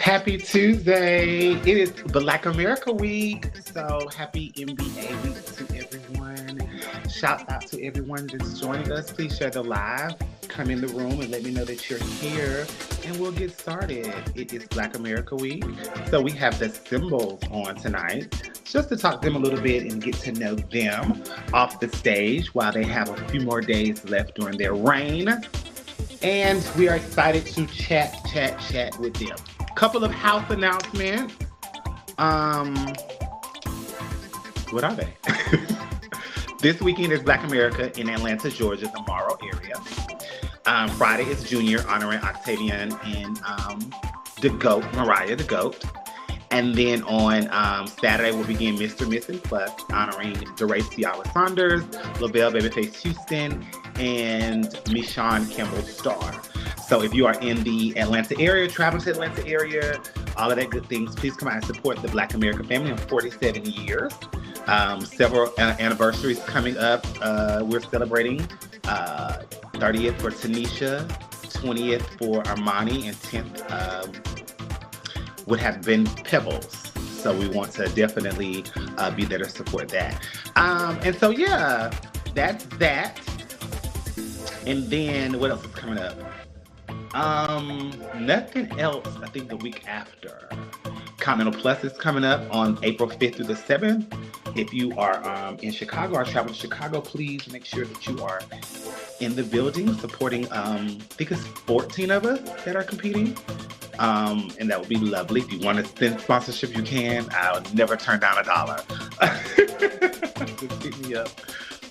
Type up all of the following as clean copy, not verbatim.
Happy Tuesday. It is Black America Week. So happy NBA week to everyone. Shout out to everyone that's joining us. Please share the live. Come in the room and let me know that you're here. And we'll get started. It is Black America Week. So we have the symbols on tonight. Just to talk to them a little bit and get to know them off the stage while they have a few more days left during their reign. And we are excited to chat with them. Couple of house announcements. What are they? This weekend is Black America in Atlanta, Georgia, the Morrow area. Friday is Junior honoring Octavian and the GOAT, Mariah the GOAT. And then on Saturday, we'll begin Mr., Miss, and Plus, honoring DeRay Ciara Saunders, Lovell Babyface Houston, and Mishon Starr. So if you are in the Atlanta area, traveling to the Atlanta area, all of that good things, please come out and support the Black America family in 47 years. Several anniversaries coming up. We're celebrating 30th for Tanisha, 20th for Armani, and 10th would have been Pebbles. So we want to definitely be there to support that. And so, yeah, that's that. And then what else is coming up? Nothing else. I think the week after. Continental Plus is coming up on April 5th through the 7th. If you are in Chicago or travel to Chicago, please make sure that you are in the building supporting, I think it's 14 of us that are competing. And that would be lovely. If you want to send sponsorship, you can. I'll never turn down $1. Just hit me up.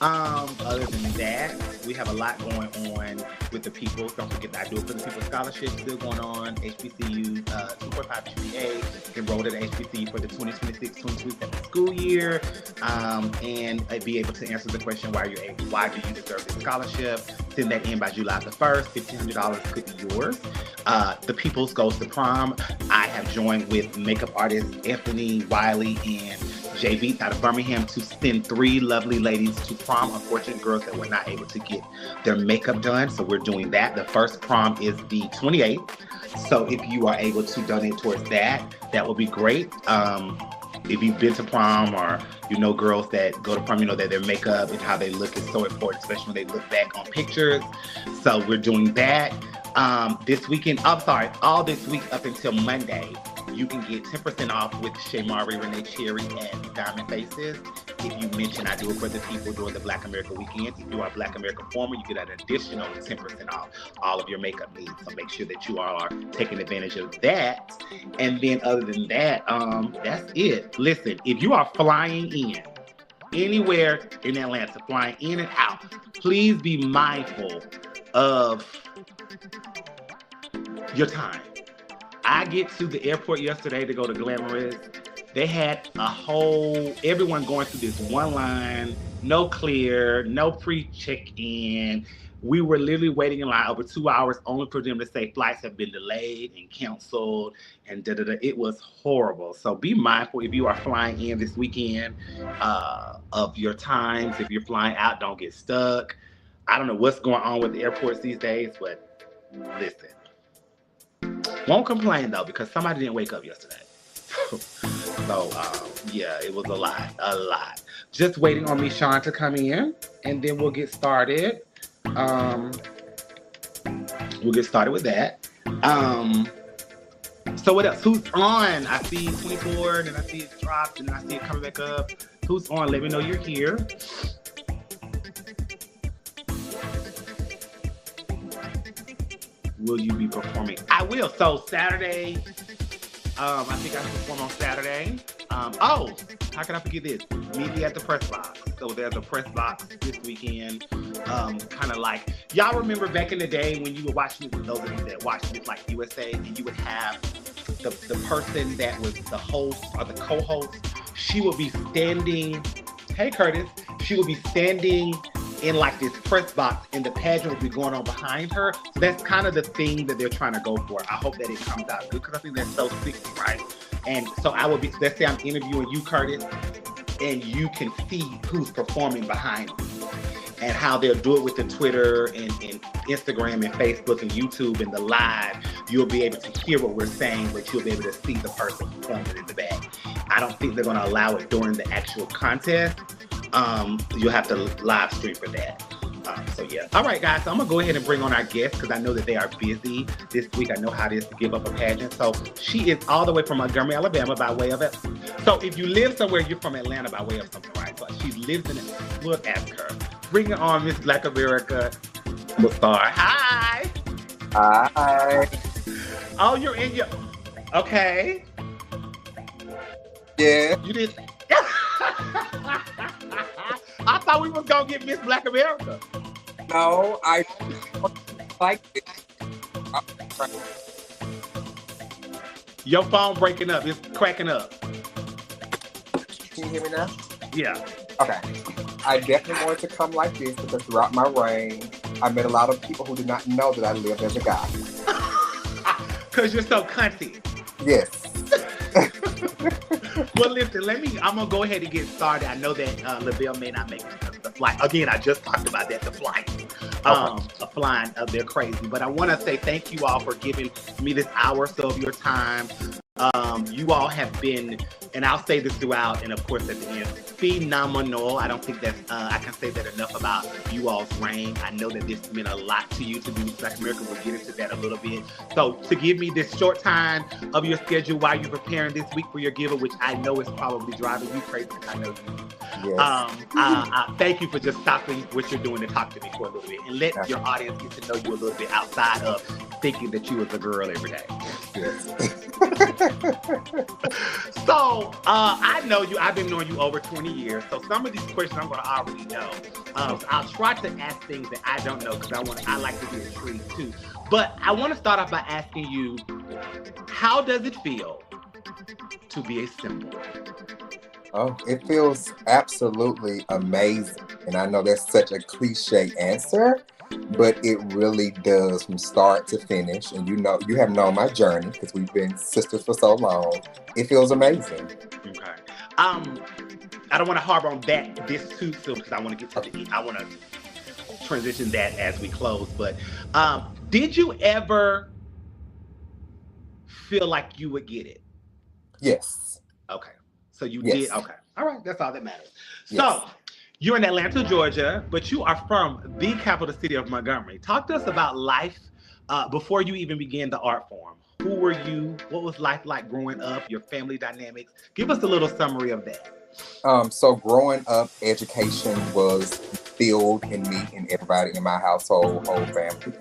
Other than that, we have a lot going on with the people. Don't forget that I do it for the people scholarship still going on. HBCU 2.5 GPA enrolled at HBCU for the 2026-2027 school year, and be able to answer the question why do you deserve this scholarship? Send that in by July the 1st. $1,500 could be yours. The People's goes to prom. I have joined with makeup artists Anthony Wiley and Jay Beats out of Birmingham to send 3 lovely ladies to prom, unfortunate girls that were not able to get their makeup done. So we're doing that. The first prom is the 28th. So if you are able to donate towards that, that would be great. If you've been to prom or you know girls that go to prom, you know that their makeup and how they look is so important, especially when they look back on pictures. So we're doing that. This weekend, all this week up until Monday, you can get 10% off with Shamari Renee Cherry and Diamond Faces. If you mention I do it for the people during the Black America weekend, if you are Black America former, you get an additional 10% off all of your makeup needs. So make sure that you are taking advantage of that. And then other than that, that's it. Listen, if you are flying in anywhere in Atlanta, flying in and out, please be mindful of your time. I get to the airport yesterday to go to Glamorous. They had everyone going through this one line, no clear, no pre-check-in. We were literally waiting in line over 2 hours only for them to say flights have been delayed and canceled and da-da-da. It was horrible. So be mindful if you are flying in this weekend of your times. If you're flying out, don't get stuck. I don't know what's going on with the airports these days, but listen. Won't complain though, because somebody didn't wake up yesterday. So, yeah, it was a lot. Just waiting on Mishon to come in, and then we'll get started. we'll get started with that. So what else? Who's on? I see 24, then I see it dropped, and then I see it coming back up. Who's on? Let me know you're here. Will you be performing? I will. So Saturday, I think I perform on Saturday. Oh, how can I forget this? Meet me at the press box. So there's a press box this weekend. Kind of like, y'all remember back in the day when you were watching, those of you that watched it like USA, and you would have the person that was the host or the co-host, she would be standing, hey Curtis, she would be standing in like this press box and the pageant would be going on behind her. So that's kind of the thing that they're trying to go for. I hope that it comes out good because I think that's so 60, right? And so I would be, let's say I'm interviewing you, Curtis, and you can see who's performing behind me and how they'll do it with the Twitter and Instagram and Facebook and YouTube and the live. You'll be able to hear what we're saying, but you'll be able to see the person performing in the back. I don't think they're going to allow it during the actual contest. You'll have to live stream for that. So yeah. All right, guys. So I'm gonna go ahead and bring on our guest because I know that they are busy this week. I know how it is to give up a pageant. So she is all the way from Montgomery, Alabama, by way of it. So if you live somewhere, you're from Atlanta by way of something, right? But she lives in it. We'll ask her. Bring it on, Miss Black America. Starr. Hi. Hi. Oh, you're in your. Okay. Yeah. You did. I thought we was gonna get Miss Black America. No, I like it. Your phone breaking up. It's cracking up. Can you hear me now? Yeah. Okay. I definitely wanted to come like this because throughout my reign, I met a lot of people who did not know that I lived as a guy. Because you're so cunty. Yes. Well, listen, I'm going to go ahead and get started. I know that Lovell may not make it because of the flight. Again, I just talked about that, the flight. A flying, they're crazy. But I want to say thank you all for giving me this hour or so of your time. You all have been, and I'll say this throughout, and of course at the end, phenomenal. I don't think that I can say that enough about you all's reign. I know that this meant a lot to you to do Black America. We'll get into that a little bit. So to give me this short time of your schedule while you're preparing this week for your giver, which I know is probably driving you crazy because I know you. Yes. I thank you for just stopping what you're doing to talk to me for a little bit and let your audience get to know you a little bit outside of thinking that you was a girl every day. Yes. So, I know you. I've been knowing you over 20 years. So some of these questions I'm going to already know. So I'll try to ask things that I don't know because I like to be intrigued too. But I want to start off by asking you, how does it feel to be a symbol? Oh, it feels absolutely amazing. And I know that's such a cliche answer, but it really does from start to finish. And you have known my journey because we've been sisters for so long. It feels amazing. Okay. I don't want to harbor on this too soon because I want to get to the. I want to transition that as we close. But did you ever feel like you would get it? Yes. Okay. So you Yes. did. Okay. All right. That's all that matters. Yes. So you're in Atlanta, Georgia, but you are from the capital city of Montgomery. Talk to us about life before you even began the art form. Who were you? What was life like growing up? Your family dynamics? Give us a little summary of that. So growing up, education was filled in me and everybody in my household, whole family.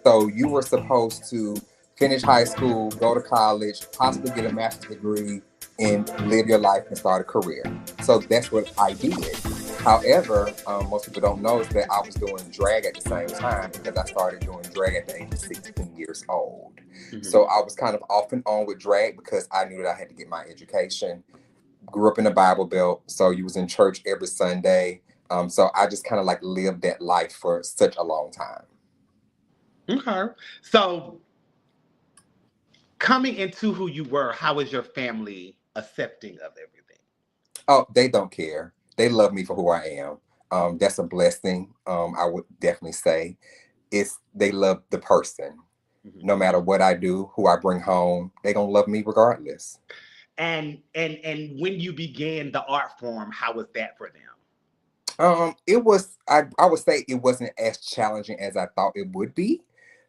So you were supposed to finish high school, go to college, possibly get a master's degree, and live your life and start a career. So that's what I did. However, most people don't know is that I was doing drag at the same time because I started doing drag at the age of 16 years old. Mm-hmm. So I was kind of off and on with drag because I knew that I had to get my education. Grew up in the Bible Belt, so you was in church every Sunday. So I just kind of like lived that life for such a long time. Okay. So coming into who you were, how was your family accepting of everything? Oh, they don't care. They love me for who I am. That's a blessing. I would definitely say they love the person. Mm-hmm. No matter what I do, who I bring home, they gonna love me regardless. And when you began the art form, how was that for them? It was, I would say it wasn't as challenging as I thought it would be.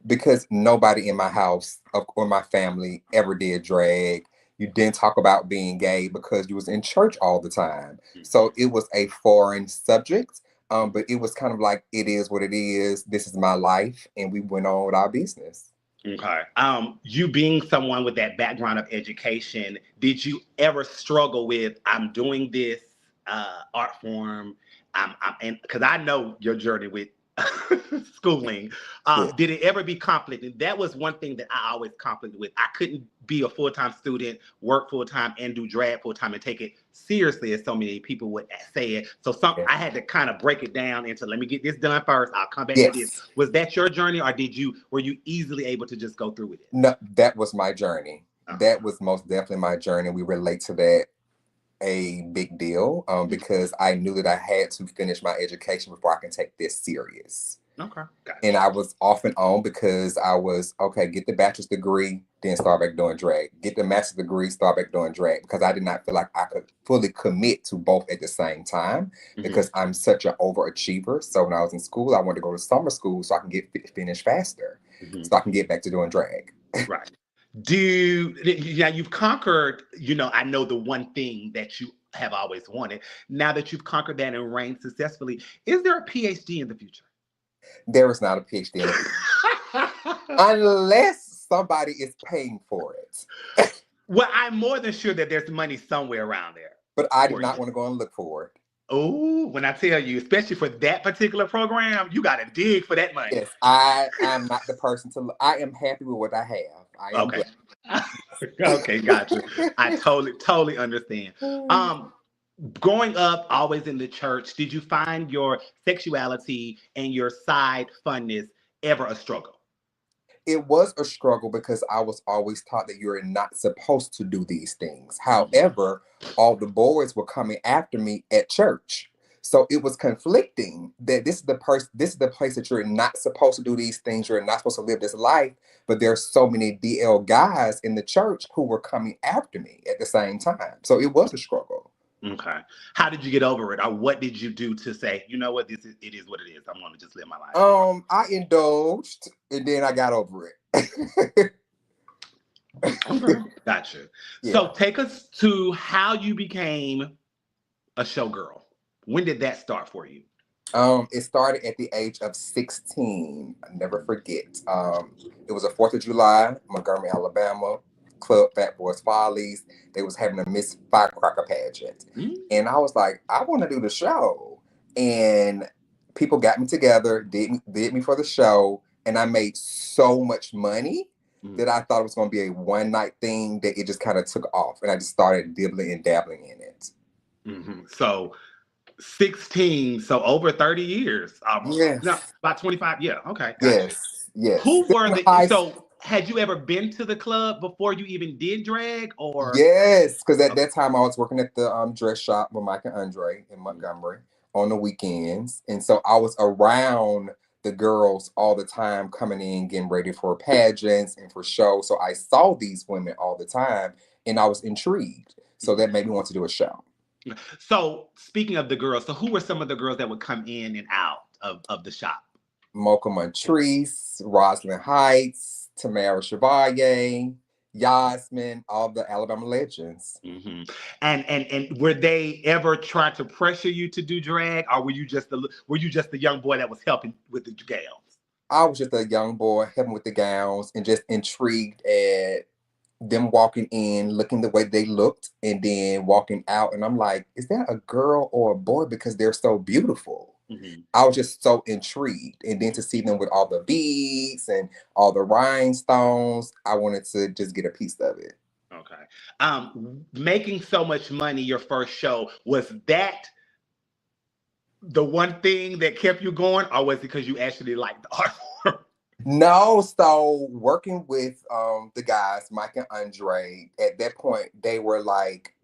because nobody in my house or my family ever did drag. You didn't talk about being gay because you was in church all the time. So it was a foreign subject. But it was kind of like, it is what it is. This is my life. And we went on with our business. Okay. You being someone with that background of education, did you ever struggle with I'm doing this art form? And because I know your journey with schooling, Yeah. did it ever be conflict? And that was one thing that I always conflicted with. I couldn't be a full-time student, work full-time, and do drag full-time and take it seriously as so many people would say it. So Yeah. I had to kind of break it down into let me get this done first. I'll come back to this. Yes. Was that your journey, or were you easily able to just go through with it? No, that was my journey. Uh-huh. That was most definitely my journey. We relate to that a big deal because I knew that I had to finish my education before I can take this serious. Okay. Gotcha. And I was off and on because I was, okay, get the bachelor's degree, then start back doing drag. Get the master's degree, start back doing drag. Because I did not feel like I could fully commit to both at the same time because I'm such an overachiever. So when I was in school, I wanted to go to summer school so I can get finished faster. So I can get back to doing drag. Right. You've conquered, I know the one thing that you have always wanted. Now that you've conquered that and reigned successfully, is there a PhD in the future? There is not a PhD in the future. Unless somebody is paying for it. Well, I'm more than sure that there's money somewhere around there. But I did not want to go and look for it. Oh, when I tell you, especially for that particular program, you got to dig for that money. Yes, I am not the person to look. I am happy with what I have. I am okay. Okay, gotcha. I totally understand. Growing up, always in the church, did you find your sexuality and your side funness ever a struggle? It was a struggle because I was always taught that you're not supposed to do these things. However, all the boys were coming after me at church. So it was conflicting that this is the place that you're not supposed to do these things. You're not supposed to live this life. But there's so many DL guys in the church who were coming after me at the same time. So it was a struggle. Okay. How did you get over it? Or what did you do to say, you know what, it is what it is. I'm going to just live my life. I indulged and then I got over it. Okay. Gotcha. Yeah. So take us to how you became a showgirl. When did that start for you? It started at the age of 16. I never forget. It was a 4th of July, Montgomery, Alabama. Club Fat Boys Follies. They was having a Miss Firecracker pageant. And I was like, I want to do the show. And people got me together, did me for the show. And I made so much money that I thought it was going to be a one-night thing that it just kind of took off. And I just started dibbling and dabbling in it. So 16, so over 30 years. Yes. No, about 25. Yeah. Okay. Gotcha. Yes. Who were had you ever been to the club before you even did drag? Or yes, because at that time I was working at the dress shop with Mike and Andre in Montgomery on the weekends, and so I was around the girls all the time, coming in, getting ready for pageants and for shows. So I saw these women all the time, and I was intrigued. So that made me want to do a show. So speaking of the girls, so who were some of the girls that would come in and out of the shop? Mocha Montrese, Rosalind Heights, Tamara Chevalier, Yasmin, all the Alabama legends. And were they ever trying to pressure you to do drag, or were you just the young boy that was helping with the gowns? I was just a young boy helping with the gowns and just intrigued at them walking in, looking the way they looked, and then walking out. And I'm like, is that a girl or a boy? Because they're so beautiful. I was just so intrigued. And then to see them with all the beads and all the rhinestones, I wanted to just get a piece of it. Okay. Making so much money your first show, was that the one thing that kept you going, or was it because you actually liked the art form? No, so working with the guys, Mike and Andre, at that point, they were like,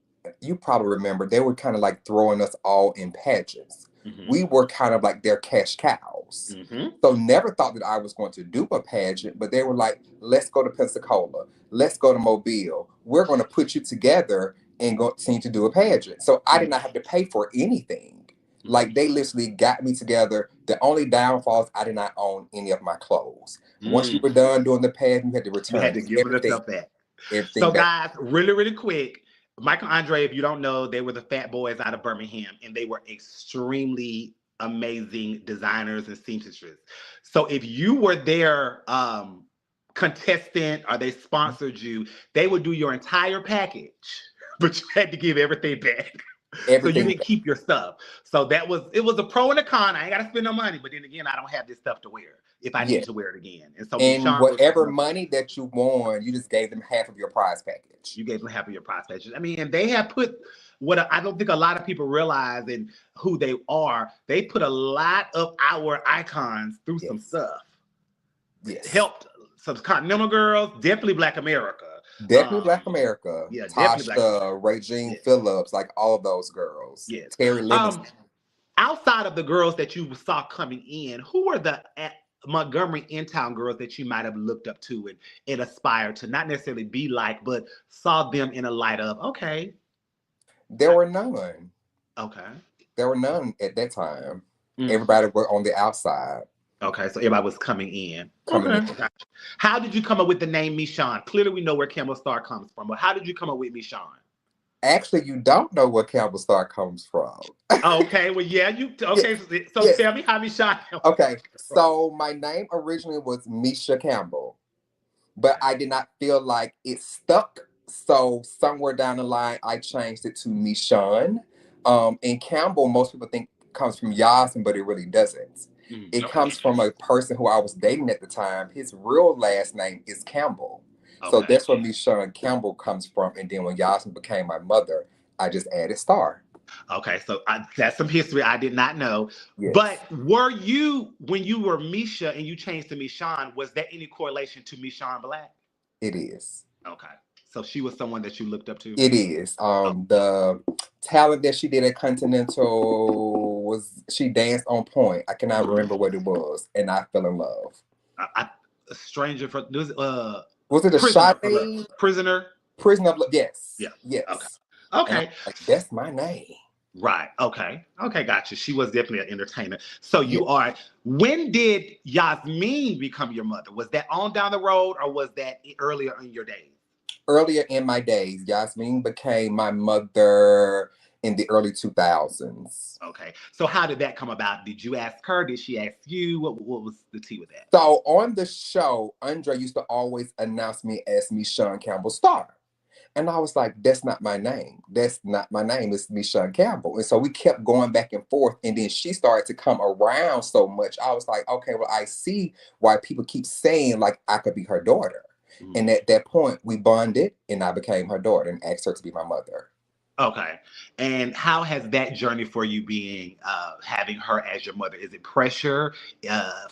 you probably remember, they were kind of like throwing us all in pageants. We were kind of like their cash cows. So never thought that I was going to do a pageant, but they were like, let's go to Pensacola. Let's go to Mobile. We're going to put you together and go continue to do a pageant. So I did not have to pay for anything. Like they literally got me together. The only downfall is I did not own any of my clothes. Once you were done doing the path, you had to You had return to give it everything, yourself back. everything So, back. guys, really, really quick. Michael Andre, if you don't know, they were the Fat Boys out of Birmingham, and they were extremely amazing designers and seamstresses. So, if you were their contestant or they sponsored you, they would do your entire package, but you had to give everything back. So you Everything didn't keep your stuff. So it was a pro and a con. I ain't got to spend no money, but then again, I don't have this stuff to wear if I yeah. need to wear it again. And so And Mishon was whatever money that you won, you just gave them half of your prize package. you gave them half of your prize package. I mean, and they have put what I don't think a lot of people realize in who they are. They put a lot of our icons through some stuff. Yes. Helped some Continental girls, definitely Black America. Definitely Black America. Yeah, Tasha, Regine Phillips, like all of those girls. Yes. Terry Livingston. Outside of the girls that you saw coming in, who were the Montgomery in-town girls that you might have looked up to and aspired to not necessarily be like, but saw them in a light of, okay. There were none. Okay. There were none at that time. Everybody were on the outside. Okay, so everybody was coming in. In. Gotcha. How did you come up with the name Mishon? Clearly we know where Campbell Starr comes from, but how did you come up with Mishon? Actually, you don't know where Campbell Starr comes from. Okay, well, yeah, okay, so tell me how Mishon. Okay, so my name originally was Misha Campbell, but I did not feel like it stuck. So somewhere down the line, I changed it to Mishon. And Campbell, most people think comes from Yasmin, but it really doesn't. It comes from a person who I was dating at the time. His real last name is Campbell. So that's where Mishon Campbell comes from. And then when Yasmin became my mother, I just added Starr. Okay, so that's some history I did not know. Yes. But were you, when you were Misha and you changed to Mishon, was there any correlation to Mishon Black? It is. Okay. So she was someone that you looked up to? It is. The talent that she did at Continental was, she danced on point. I cannot remember what it was. And I fell in love. A stranger from, was it a Sade? Prisoner? Prisoner of Love, yes. Yeah. Yes. Okay. Like, that's my name. Right. Okay, gotcha. She was definitely an entertainer. So you are, when did Yasmin become your mother? Was that on down the road or was that earlier in your days? Earlier in my days. Yasmin became my mother in the early 2000s. Okay. So how did that come about? Did you ask her? Did she ask you? What was the tea with that? So on the show, Andre used to always announce me as Mishon Campbell Starr. And I was like, that's not my name. That's not my name. It's Mishon Campbell. And so we kept going back and forth. And then she started to come around so much. I was like, okay, well, I see why people keep saying like I could be her daughter. And at that point, we bonded and I became her daughter and asked her to be my mother. Okay. And how has that journey for you being, having her as your mother? Is it pressure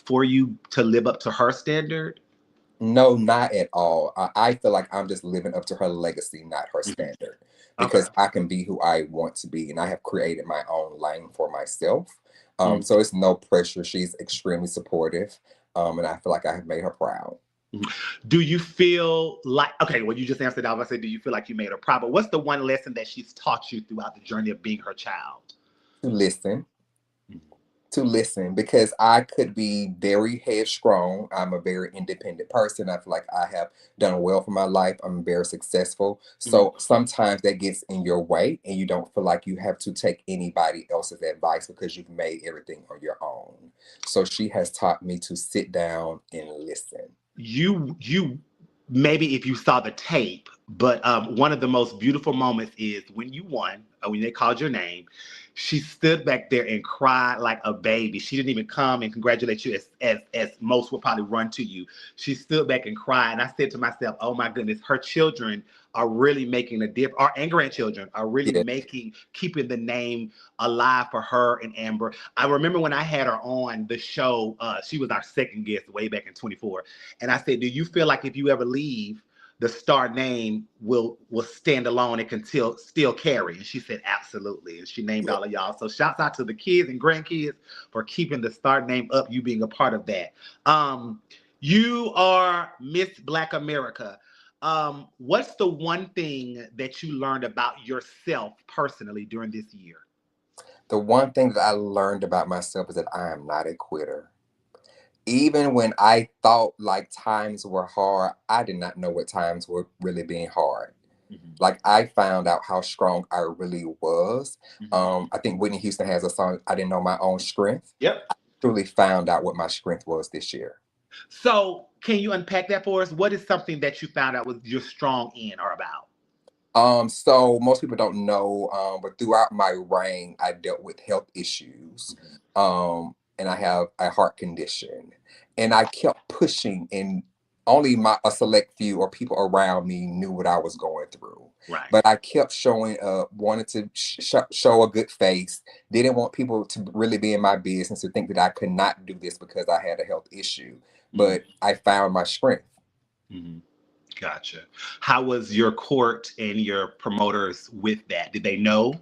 for you to live up to her standard? No, not at all. I feel like I'm just living up to her legacy, not her standard. Because I can be who I want to be. And I have created my own lane for myself. So it's no pressure. She's extremely supportive. And I feel like I have made her proud. Do you feel like, okay, well, you just answered that. I was going to say, do you feel like you made her proud? But what's the one lesson that she's taught you throughout the journey of being her child? To listen. To listen, because I could be very headstrong. I'm a very independent person. I feel like I have done well for my life. I'm very successful. So sometimes that gets in your way and you don't feel like you have to take anybody else's advice because you've made everything on your own. So she has taught me to sit down and listen. You maybe if you saw the tape, but one of the most beautiful moments is when you won, or when they called your name, she stood back there and cried like a baby. She didn't even come and congratulate you as most would probably run to you. She stood back and cried. And I said to myself, oh my goodness, her children are really making a difference, and grandchildren are really keeping the name alive for her and Amber. I remember when I had her on the show, she was our second guest way back in 24. And I said, do you feel like if you ever leave, the Starr name will stand alone and can still carry? And she said, absolutely. And she named all of y'all. So shouts out to the kids and grandkids for keeping the Starr name up, you being a part of that. You are Miss Black America. What's the one thing that you learned about yourself personally during this year? The one thing that I learned about myself is that I am not a quitter. Even when I thought like times were hard, I did not know what times were really being hard. Mm-hmm. Like I found out how strong I really was. Mm-hmm. I think Whitney Houston has a song, I Didn't Know My Own Strength. Yep. Truly found out what my strength was this year. So, can you unpack that for us? What is something that you found out was you're strong in or about? So most people don't know, but throughout my reign, I dealt with health issues, Mm-hmm. and I have a heart condition, and I kept pushing, and only a select few or people around me knew what I was going through. Right. But I kept showing up, wanted to show a good face, didn't want people to really be in my business to think that I could not do this because I had a health issue. Mm-hmm. But I found my strength. Mm-hmm. Gotcha. How was your court and your promoters with that? Did they know?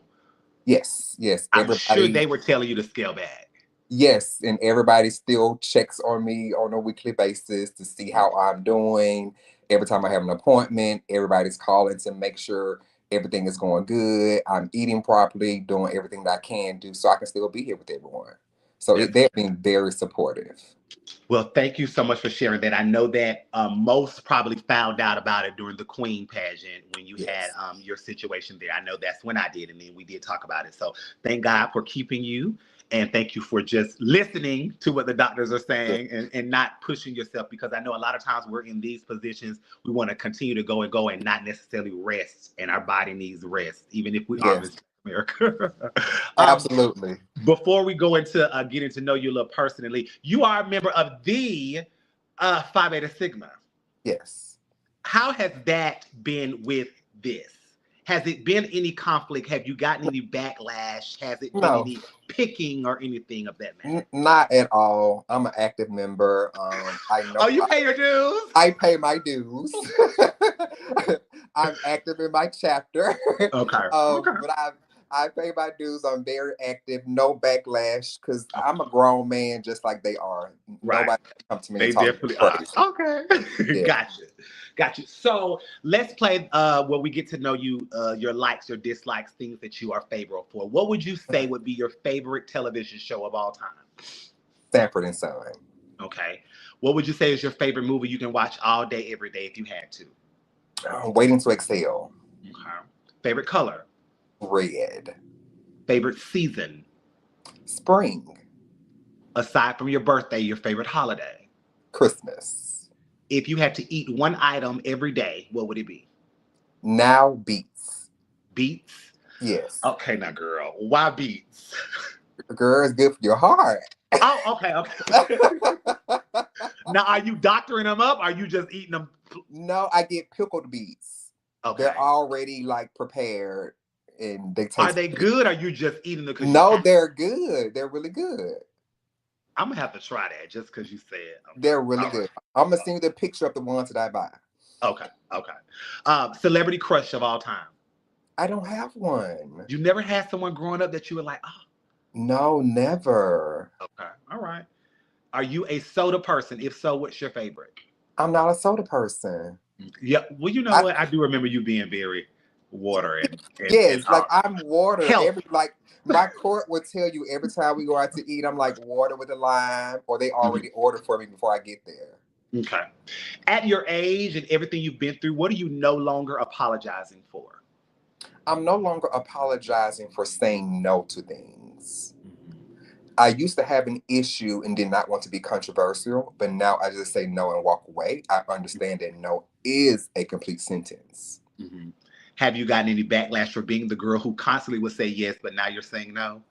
Yes, yes, I'm sure everybody. they were telling you to scale back. Yes, and everybody still checks on me on a weekly basis to see Mm-hmm. how I'm doing. Every time I have an appointment, everybody's calling to make sure everything is going good. I'm eating properly, doing everything that I can do so I can still be here with everyone. So That's they've been very supportive. Well, thank you so much for sharing that. I know that most probably found out about it during the Queen pageant when you had Yes, your situation there. I know that's when I did, and then we did talk about it. So thank God for keeping you, and thank you for just listening to what the doctors are yes, saying and not pushing yourself, because I know a lot of times we're in these positions, we want to continue to go and not necessarily rest, and our body needs rest, even if we are yes, Miss America. um, absolutely. Before we go into getting to know you a little personally, you are a member of the Phi Beta Sigma. Yes. How has that been with this? Has it been any conflict? Have you gotten any backlash? Has it been No, any picking or anything of that matter? not at all. I'm an active member. I Oh, know you pay your dues? I pay my dues. I'm active in my chapter. Okay. Okay. But I pay my dues. I'm very active. No backlash because I'm a grown man just like they are. Right. Nobody come to me and They talk definitely are. crazy. Okay. Yeah. Gotcha. Gotcha. So let's play where we get to know you, your likes, your dislikes, things that you are favorable for. What would you say would be your favorite television show of all time? Sanford and Son. Okay. What would you say is your favorite movie you can watch all day, every day if you had to? Waiting to Exhale. Okay. Favorite color? Red. Favorite season? Spring. Aside from your birthday, your favorite holiday? Christmas. If you had to eat one item every day, what would it be? Now beats. Beets? Yes. Okay, now, girl, why beets? Girl, it's good for your heart. Oh, okay, okay. Now, are you doctoring them up? Or are you just eating them? No, I get pickled beets. They're Okay. already like prepared and they Are taste they really good? Or are you just eating them because you No, have? they're good. They're really good. I'm gonna have to try that just because you said. Okay. They're really All good. right. I'm gonna send you the picture of the ones that I buy. Okay. Okay. Celebrity crush of all time. I don't have one. You never had someone growing up that you were like, oh, No, never. okay, all right. Are you a soda person? If so, what's your favorite? I'm not a soda person. Yeah. Well, you know I what? I do remember you being very water and Yes, like I'm water. health. Every like my court would tell you every time we go out to eat, I'm like water with a lime, or they Mhm. already order for me before I get there. Okay. At your age and everything you've been through, what are you no longer apologizing for? I'm no longer apologizing for saying no to things. Mhm. I used to have an issue and did not want to be controversial, but now I just say no and walk away. I understand that no is a complete sentence. Mhm. Have you gotten any backlash for being the girl who constantly would say yes, but now you're saying no?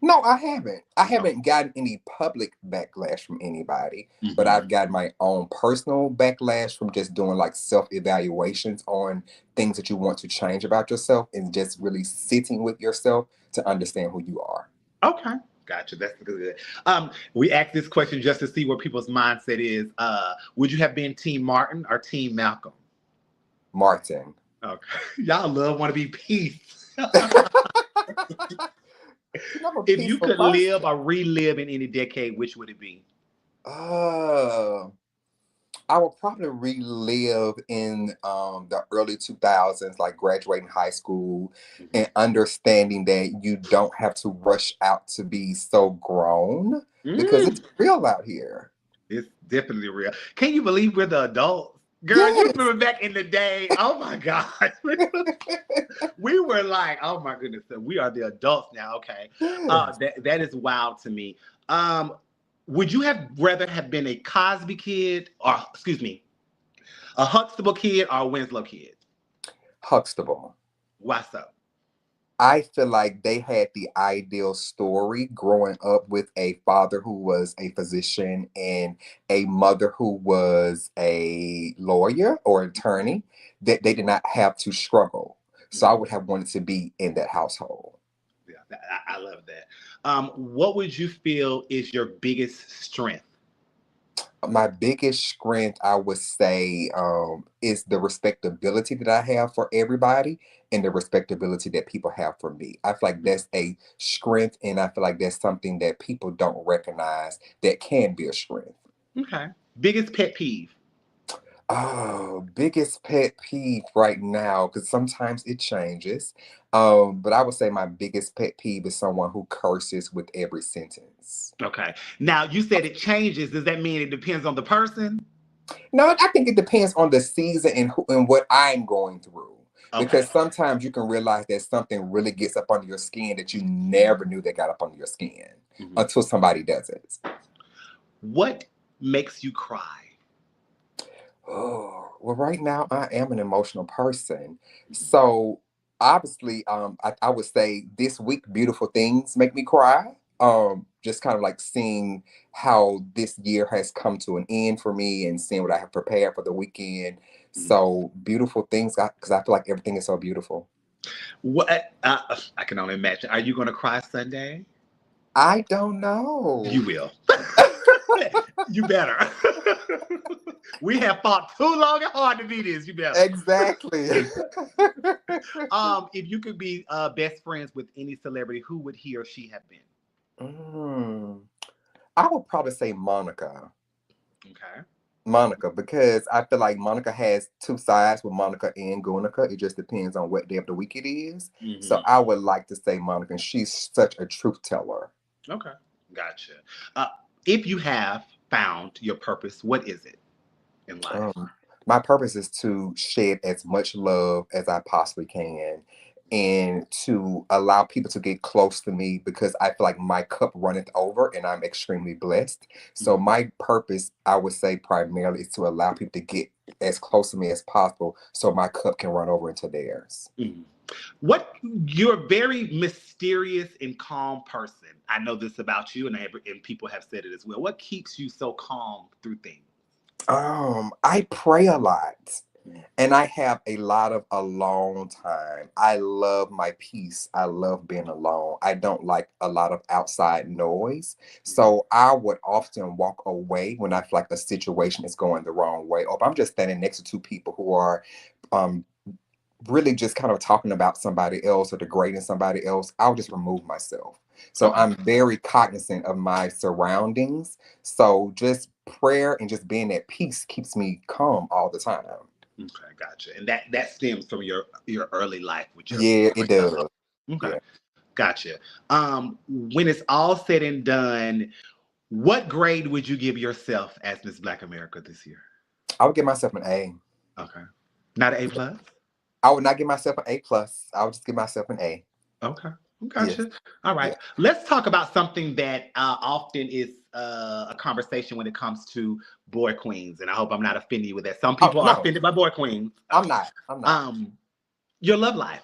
No, I haven't. I Oh. haven't gotten any public backlash from anybody, but Mhm. I've got my own personal backlash from just doing like self evaluations on things that you want to change about yourself and just really sitting with yourself to understand who you are. Okay. Gotcha. That's good. We asked this question just to see where people's mindset is. Would you have been Team Martin or Team Malcolm? Martin. Okay. Y'all love want to be peace. I'm a If you peaceful could person. live or relive in any decade, which would it be? Uh, I will probably relive in the early 2000s, like graduating high school Mhm. and understanding that you don't have to rush out to be so grown because it's Mm. real out here. It's definitely real. Can you believe we're the adults? Girl, you Yes. remember back in the day? Oh my God. We were like, oh my goodness, so we are the adults now. Okay. Yes. That is wild to me. Um, would you have rather have been a Cosby kid or excuse me, a Huxtable kid or a Winslow kid? Huxtable. Why so? I feel like they had the ideal story growing up with a father who was a physician and a mother who was a lawyer or attorney, that they did not have to struggle. So I Mhm. would have wanted to be in that household. Yeah, I love that. What would you feel is your biggest strength? My biggest strength, I would say, is the respectability that I have for everybody and the respectability that people have for me. I feel like that's a strength, and I feel like that's something that people don't recognize that can be a strength. Okay. Biggest pet peeve? Oh, biggest pet peeve right now, because sometimes it changes. But I would say my biggest pet peeve is someone who curses with every sentence. Okay. Now you said it changes. Does that mean it depends on the person? No, I think it depends on the season and who and what I'm going through. Okay. Because sometimes you can realize that something really gets up under your skin that you never knew that got up under your skin Mhm. until somebody does it. What makes you cry? Oh, well, right now I am an emotional person. Mhm. So obviously, I would say this week, beautiful things make me cry. Just kind of like seeing how this year has come to an end for me and seeing what I have prepared for the weekend. Mhm. So beautiful things, because I feel like everything is so beautiful. What? I can only imagine. Are you going to cry Sunday? I don't know. You will. You better. We have fought too long and hard to be this. You better. Exactly. If you could be best friends with any celebrity, who would he or she have been? Mm, I would probably say Monica. Okay. Monica, because I feel like Monica has two sides with Monica and Gunica. It just depends on what day of the week it is. So Hmm. I would like to say Monica, and she's such a truth teller. Okay. Gotcha. Uh, if you have found your purpose, what is it in life? Um, my purpose is to shed as much love as I possibly can and to allow people to get close to me because I feel like my cup runneth over and I'm extremely blessed. So Mhm. my purpose, I would say primarily is to allow people to get as close to me as possible so my cup can run over into theirs. Mhm. What you're a very mysterious and calm person. I know this about you, and and people have said it as well. What keeps you so calm through things? I pray a lot. And I have a lot of alone time. I love my peace. I love being alone. I don't like a lot of outside noise. Mhm. So I would often walk away when I feel like a situation is going the wrong way. Or if I'm just standing next to two people who are um, really just kind of talking about somebody else or degrading somebody else, I'll just remove myself. So Okay. I'm very cognizant of my surroundings. So just prayer and just being at peace keeps me calm all the time. Okay, gotcha. And that stems from your early life with your Yeah, it growing up. does. Okay, Yeah. gotcha. When it's all said and done, what grade would you give yourself as Miss Black America this year? I would give myself an A. Okay, not an A plus. I would not give myself an A plus. I would just give myself an A. Okay, Yes. gotcha. All Yeah. right, let's talk about something that often is a conversation when it comes to boy queens, and I hope I'm not offending you with that. Some Oh people are no, offended by boy queens. I'm not. I'm not. Um, your love life.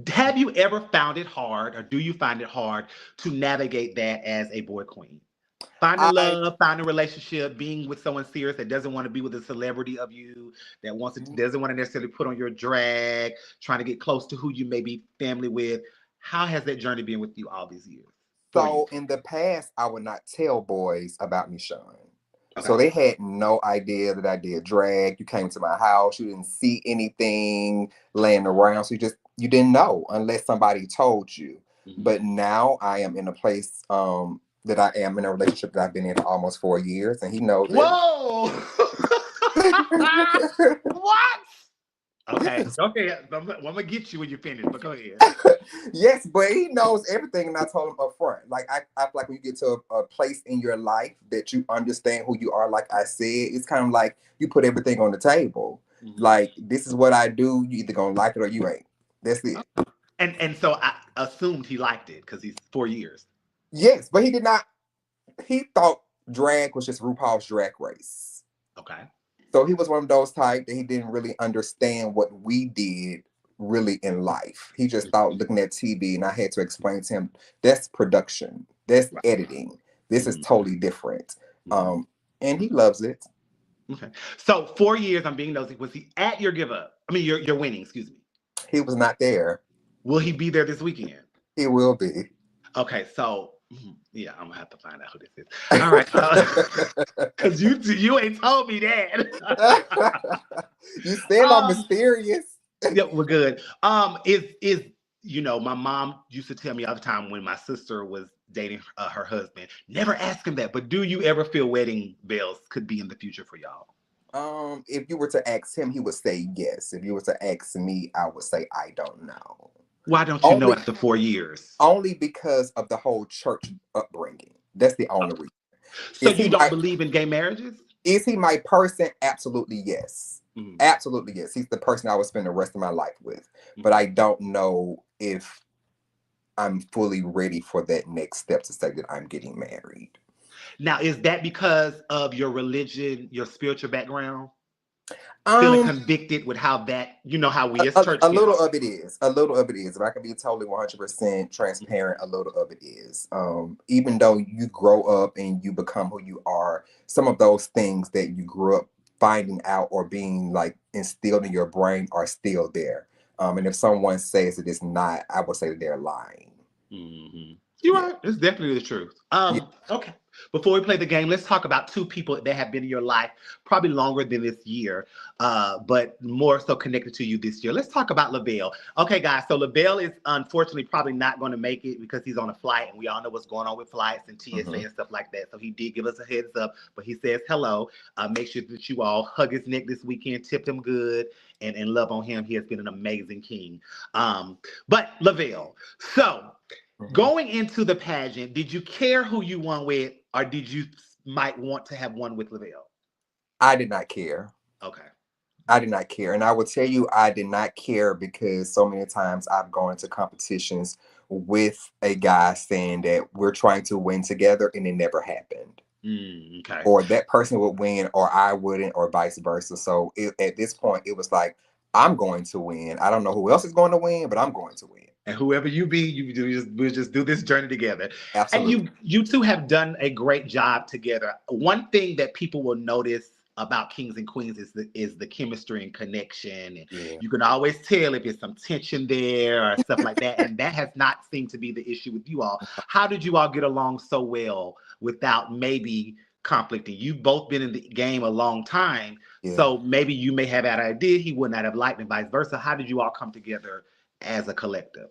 Have you ever found it hard, or do you find it hard to navigate that as a boy queen? Finding I love, finding a relationship, being with someone serious that doesn't want to be with a celebrity of you, that doesn't want to necessarily put on your drag, trying to get close to who you may be family with. How has that journey been with you all these years for you? so in the past I would not tell boys about Mishon. Okay. So they had no idea that I did drag. You came to my house, you didn't see anything laying around, so you didn't know unless somebody told you. Mhm. But now I am in a place that I am in a relationship that I've been in for almost 4 years, and he knows Whoa! everything. What? Okay, Yes. okay. I'm gonna get you when you finish, but go ahead. Yes, but he knows everything, and I told him up front. Like I feel like when you get to a place in your life that you understand who you are, like I said, it's kind of like you put everything on the table. Mhm. Like this is what I do. You either gonna like it or you ain't. That's it. And so I assumed he liked it because he's 4 years. Yes, but he did not. He thought drag was just RuPaul's Drag Race. Okay. So he was one of those type that he didn't really understand what we did really in life. He just thought looking at TV, and I had to explain to him that's production, that's Right. editing. This is Mhm. totally different. Mhm. And he loves it. Okay. So 4 years, I'm being nosy. Was he at your give up? I mean, your winning. Excuse me. He was not there. Will he be there this weekend? He will be. Okay. So yeah, I'm gonna have to find out who this is. All right. Because you ain't told me that. You said I'm um. mysterious. Yeah, we're good. Is my mom used to tell me all the time when my sister was dating her husband, never ask him that. But do you ever feel wedding bells could be in the future for y'all? If you were to ask him, he would say yes. If you were to ask me, I would say I don't know. Why don't you know Only after 4 years? only because of the whole church upbringing. That's the only reason. So Is he you don't my believe in gay marriages? is he my person? Absolutely yes. Mhm, Absolutely yes. He's the person I would spend the rest of my life with. But mhm. I don't know if I'm fully ready for that next step to say that I'm getting married. Now, is that because of your religion, your spiritual background? Feeling Um, convicted with how that, how we a, as a, church a little people. of it is. A little of it is. If I can be totally 100% transparent, a little of it is. Even though you grow up and you become who you are, some of those things that you grew up finding out or being like instilled in your brain are still there. And if someone says it is not, I would say that they're lying. You're Yeah. right. It's definitely the truth. Yeah. Okay. Before we play the game, let's talk about two people that have been in your life probably longer than this year, but more so connected to you this year. Let's talk about Lovell. Okay, guys. So Lovell is unfortunately probably not going to make it because he's on a flight, and we all know what's going on with flights and TSA Hmm. and stuff like that. So he did give us a heads up, but he says hello. Make sure that you all hug his neck this weekend, tip him good, and love on him. He has been an amazing king. But Lovell, so. Hmm. Going into the pageant, did you care who you won with, or did you might want to have won with Lovell? I did not care. Okay. I did not care. And I will tell you, I did not care because so many times I've gone into competitions with a guy saying that we're trying to win together and it never happened. Okay. Or that person would win or I wouldn't, or vice versa. So at this point, it was like, I'm going to win. I don't know who else is going to win, but I'm going to win. And whoever you be, we'll just do this journey together. And Absolutely. you two have done a great job together. One thing that people will notice about Kings and Queens is the chemistry and connection. And Yeah. you can always tell if there's some tension there or stuff like that. And that has not seemed to be the issue with you all. How did you all get along so well without maybe conflicting? You've both been in the game a long time. Yeah. So maybe you may have had an idea he would not have liked and vice versa. How did you all come together as a collective?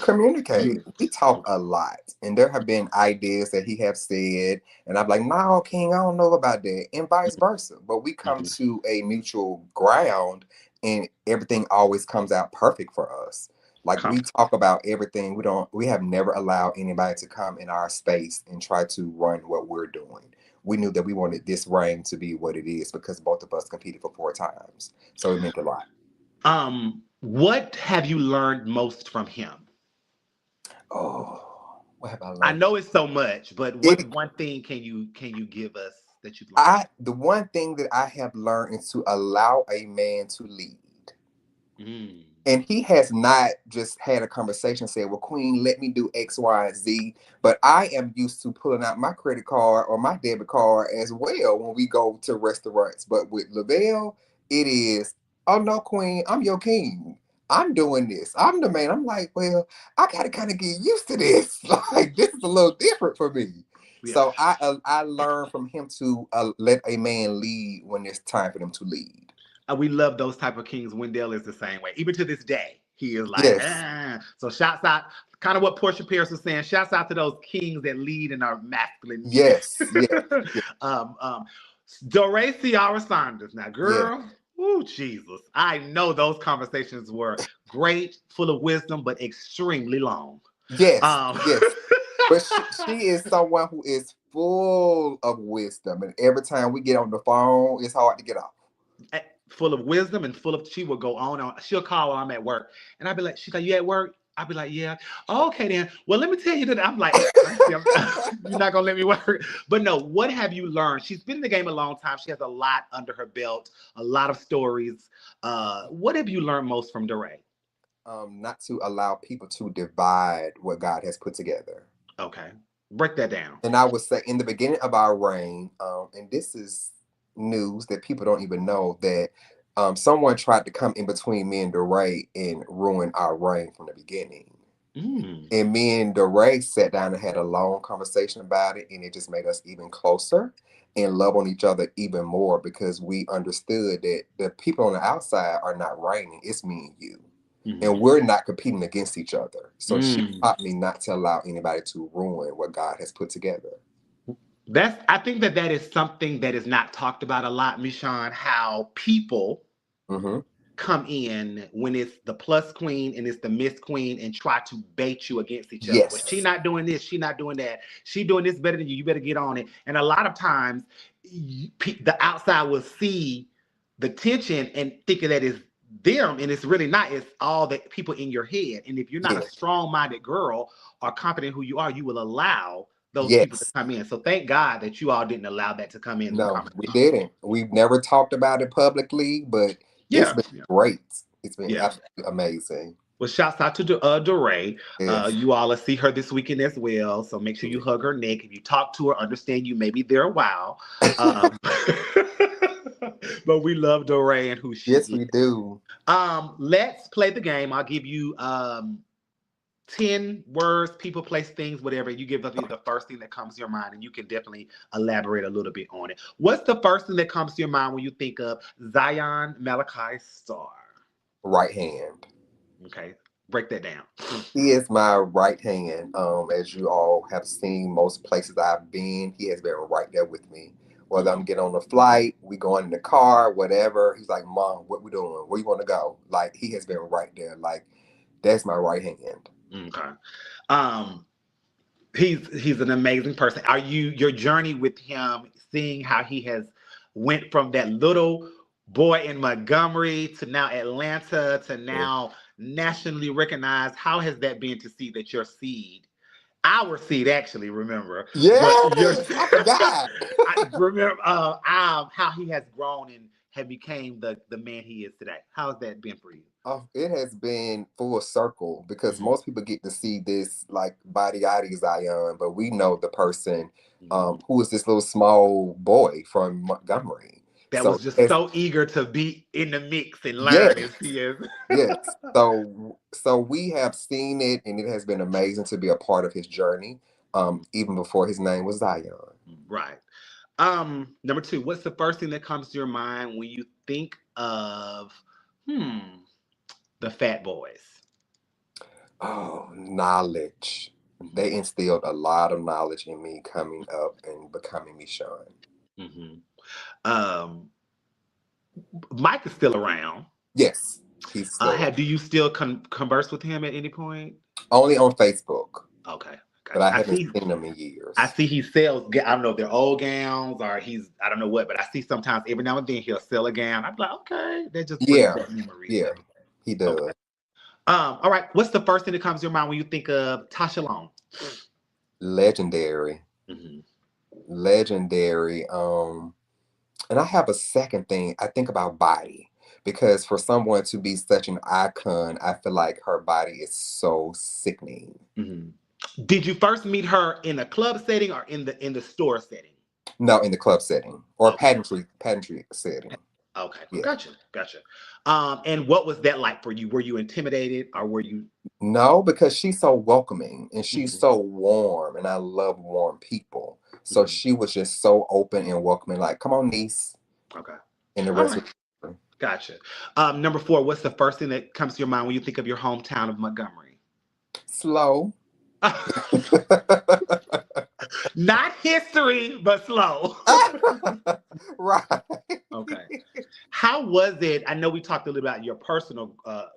Communicate. We talk a lot, and there have been ideas that he have said, and I'm like, "No, King, I don't know about that," and vice versa. But we come Mhm. to a mutual ground, and everything always comes out perfect for us. Like we talk about everything. We have never allowed anybody to come in our space and try to run what we're doing. We knew that we wanted this reign to be what it is because both of us competed for 4 times, so it meant a lot. What have you learned most from him? Oh, what have I I learned? know it's so much, but what It one thing can you give us that you've learned? I the one thing that I have learned is to allow a man to lead. Mm. And he has not just had a conversation and said, "Well, Queen, let me do X, Y, and Z." But I am used to pulling out my credit card or my debit card as well when we go to restaurants. But with Lavelle, it is, "Oh no, Queen, I'm your king. I'm doing this. I'm the man." I'm like, "Well, I gotta kind of get used to this. Like this is a little different for me." Yeah. So I learned from him to let a man lead when it's time for them to lead. We love those type of kings. Wendell is the same way. Even to this day, he is like, Yes, ah. So shouts out, kind of what Portia Pierce was saying. Shouts out to those kings that lead and are masculine men. yes, yes, yes, um, um, Doray Ciara Saunders. Now, yes. girl. Oh, Jesus. I know those conversations were great, full of wisdom, but extremely long. Yes, Um, yes. But she is someone who is full of wisdom. And every time we get on the phone, it's hard to get off. full of wisdom and full of, she will go on. She'll call when I'm at work. And I'll be like, she's like, you at work? I'll be like, yeah. Oh, okay, then. Well, let me tell you that. I'm like, you're not going to let me work. But no, what have you learned? She's been in the game a long time. She has a lot under her belt, a lot of stories. What have you learned most from DeRay? Not to allow people to divide what God has put together. Okay. Break that down. And I would say in the beginning of our reign, and this is news that people don't even know, that someone tried to come in between me and DeRay and ruin our reign from the beginning. Mm. And me and DeRay sat down and had a long conversation about it, and it just made us even closer and love on each other even more because we understood that the people on the outside are not reigning. It's me and you. And Mm-hmm. we're not competing against each other. So she Mm. taught me not to allow anybody to ruin what God has put together. I think that is something that is not talked about a lot, Mishon, how people Mm-hmm. come in when it's the plus queen and it's the miss queen and try to bait you against each other. Well, she Yes. not doing this, she not doing that. She doing this better than you. You better get on it. And a lot of times, the outside will see the tension and thinking that it's them, and it's really not. It's all the people in your head. And if you're not a Yes. strong-minded girl or confident who you are, you will allow those people to Yes. come in. So thank God that you all didn't allow that to come in the No, we conversation. didn't. We've never talked about it publicly, but it's Yeah, been yeah, great. It's been yeah. absolutely amazing. Well, shouts out to DeRay. Yes. You all will see her this weekend as well. So make sure you hug her neck. If you talk to her, understand you may be there a while. Um, but we love DeRay and who she Yes, is. we do. Let's play the game. I'll give you 10 words, people, place, things, whatever. You give us the first thing that comes to your mind, and you can definitely elaborate a little bit on it. What's the first thing that comes to your mind when you think of Zion Malachi Starr? Right hand. Okay, break that down. He is my right hand. As you all have seen, most places I've been, he has been right there with me. Whether I'm getting on a flight, we going in the car, whatever. He's like, "Mom, what we doing? Where you want to go?" Like he has been right there. Like that's my right hand. Okay. Um, he's an amazing person. Are you your journey with him, seeing how he has went from that little boy in Montgomery to now Atlanta to now nationally recognized? How has that been to see that your seed, our seed actually, remember, but your Yes, I forgot. I remember how he has grown and have became the man he is today. How has that been for you? It has been full circle because Mhm. most people get to see this like body yaddy Zion, but we know the person Mhm. who is this little small boy from Montgomery. That So was just it's, so eager to be in the mix and learn yes, as he is. yes. So we have seen it, and it has been amazing to be a part of his journey. Even before his name was Zion. Right. Number two, what's the first thing that comes to your mind when you think of the Fat Boys? Oh, knowledge. They instilled a lot of knowledge in me coming up and becoming Mishon. Mm-hmm. Um, Mike is still around. Yes, he's still Do you still converse with him at any point? only on Facebook, Okay, but gotcha. I haven't seen him in I years. see he sells. I don't know if they're old gowns or I don't know what, but I see sometimes every now and then he'll sell a gown. I'm like, okay, that just brings Yeah, back memories. yeah, he Okay. does. All right. What's the first thing that comes to your mind when you think of Tasha Long? Legendary, Mm-hmm. legendary. And I have a second thing. I think about body because for someone to be such an icon, I feel like her body is so sickening. Mm-hmm. Did you first meet her in a club setting or in the store setting? No, in the club setting or Okay. pageantry setting. Okay. Yeah. Gotcha. Gotcha. And what was that like for you? Were you intimidated or were you? No, because she's so welcoming and she's Mm-hmm. so warm, and I love warm people. So Mm-hmm. she was just so open and welcoming, like, "Come on, niece," Okay. and the All rest right. was Gotcha. Number four, what's the first thing that comes to your mind when you think of your hometown of Montgomery? slow. Not history, but slow. Right. Okay. How was it? I know we talked a little about your personal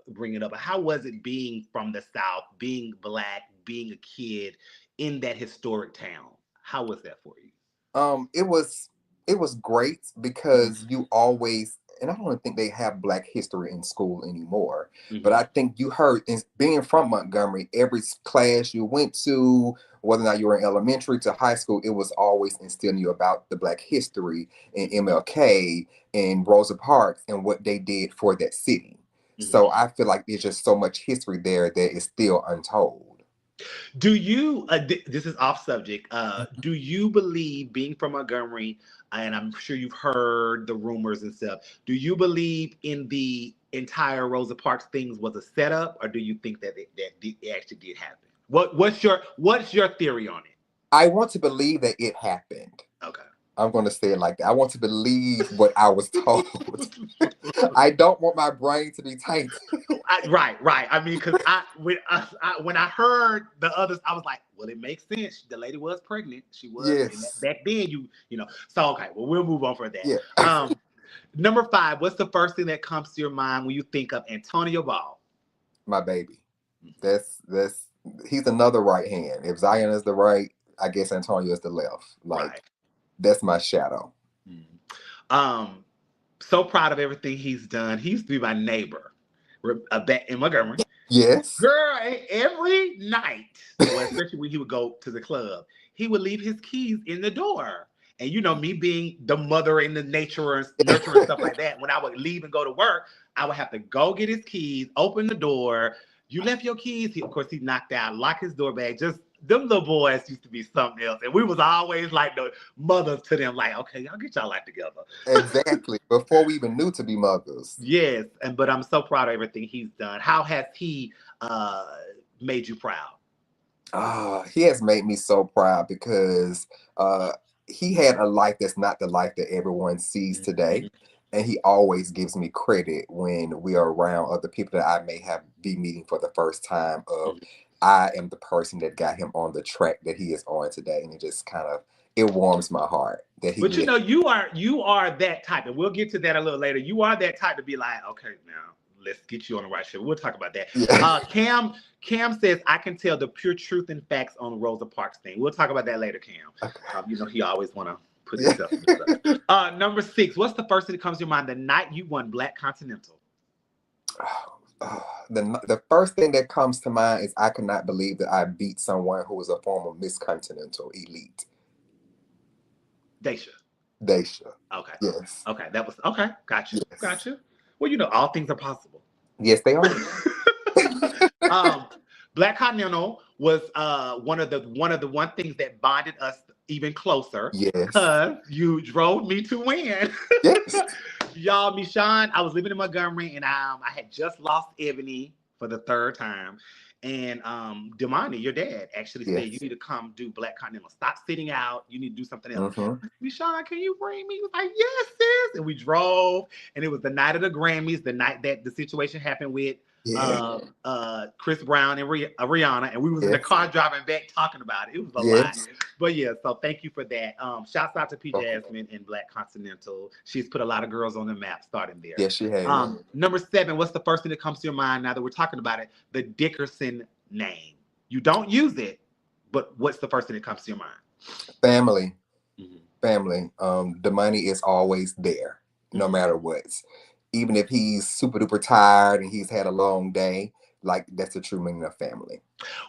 bringing up, but how was it being from the South, being Black, being a kid in that historic town? How was that for you? It was great because you always, and I don't even think they have Black history in school anymore. But Mm-hmm. I think you heard, being from Montgomery, every class you went to, whether or not you were in elementary to high school, it was always instilling you about the Black history and MLK and Rosa Parks and what they did for that city. So Mm-hmm. I feel like there's just so much history there that is still untold. Do you, this is off subject, do you believe, being from Montgomery, and I'm sure you've heard the rumors and stuff, do you believe in the entire Rosa Parks things was a setup, or do you think that it actually did happen? What's your theory on it? I want to believe that it happened. Okay. I'm going to say it like that. I want to believe what I was told. I don't want my brain to be tainted. Right. I mean, because when I heard the others, I was like, well, it makes sense. The lady was pregnant. She was, and Yes. back then, you know. So okay, well, we'll move on for that. Yeah. Number 5. What's the first thing that comes to your mind when you think of Antonio Ball? My baby. That's he's another right hand. If Zion is the right, I guess Antonio is the left. Like Right. that's my shadow. Mhm. Um, so proud of everything he's done. He used to be my neighbor, back in Montgomery. Yes. Girl, every night, well, especially when he would go to the club, he would leave his keys in the door. And you know, me being the mother and the nurturer and stuff like that, when I would leave and go to work, I would have to go get his keys, open the door. You left your keys. Of course, he knocked out, lock his door bag. Just them little boys used to be something else. And we was always like the mothers to them, like, okay, y'all get y'all life together. Exactly. Before we even knew to be mothers. Yes, but I'm so proud of everything he's done. How has he uh, made you proud? He has made me so proud because he had a life that's not the life that everyone sees today. Mhm. And he always gives me credit when we are around other people that I may have be meeting for the first time of Mhm. I am the person that got him on the track that he is on today. And it just kind of it warms my heart that he But you let know, you are that type, and we'll get to that a little later. You are that type to be like, okay, now let's get you on the right shit. We'll talk about that. yeah. Cam says I can tell the pure truth and facts on Rosa Parks thing. We'll talk about that later, Cam. Okay. You know he always want to put Yeah. himself in the stuff. Number 6. What's the first thing that comes to your mind the night you won Black Continental? The first thing that comes to mind is I cannot believe that I beat someone who was a former Miss Continental elite. Daisha. Daisha. Okay. Yes. Okay. That was okay. Got you. Yes. Well, you know, all things are possible. Yes, they are. um, Black Continental was one things that bonded us even closer Yes. because you drove me to win. Yes. Y'all, Mishon, I was living in Montgomery and I had just lost Ebony for the third time. And Damani, your dad, actually said, you Yes. need to come do Black Continental. Stop sitting out. You need to do something else. Mm-hmm. Mishon, can you bring me? He was like, yes, sis. And we drove. And it was the night of the Grammys, the night that the situation happened with Yeah. Chris Brown and Rihanna. And we was in the Yes. car driving back talking about it. It was a lot. Yes. But yeah, so thank you for that. Shouts out to P. Okay. Jasmine and Black Continental. She's put a lot of girls on the map starting there. Yes, she has. Number 7, what's the first thing that comes to your mind now that we're talking about it? The Dickerson name. You don't use it, but what's the first thing that comes to your mind? Family. Mm-hmm. Family. The money is always there, no Mm-hmm. matter what. Even if he's super duper tired and he's had a long day, like that's the true meaning of family.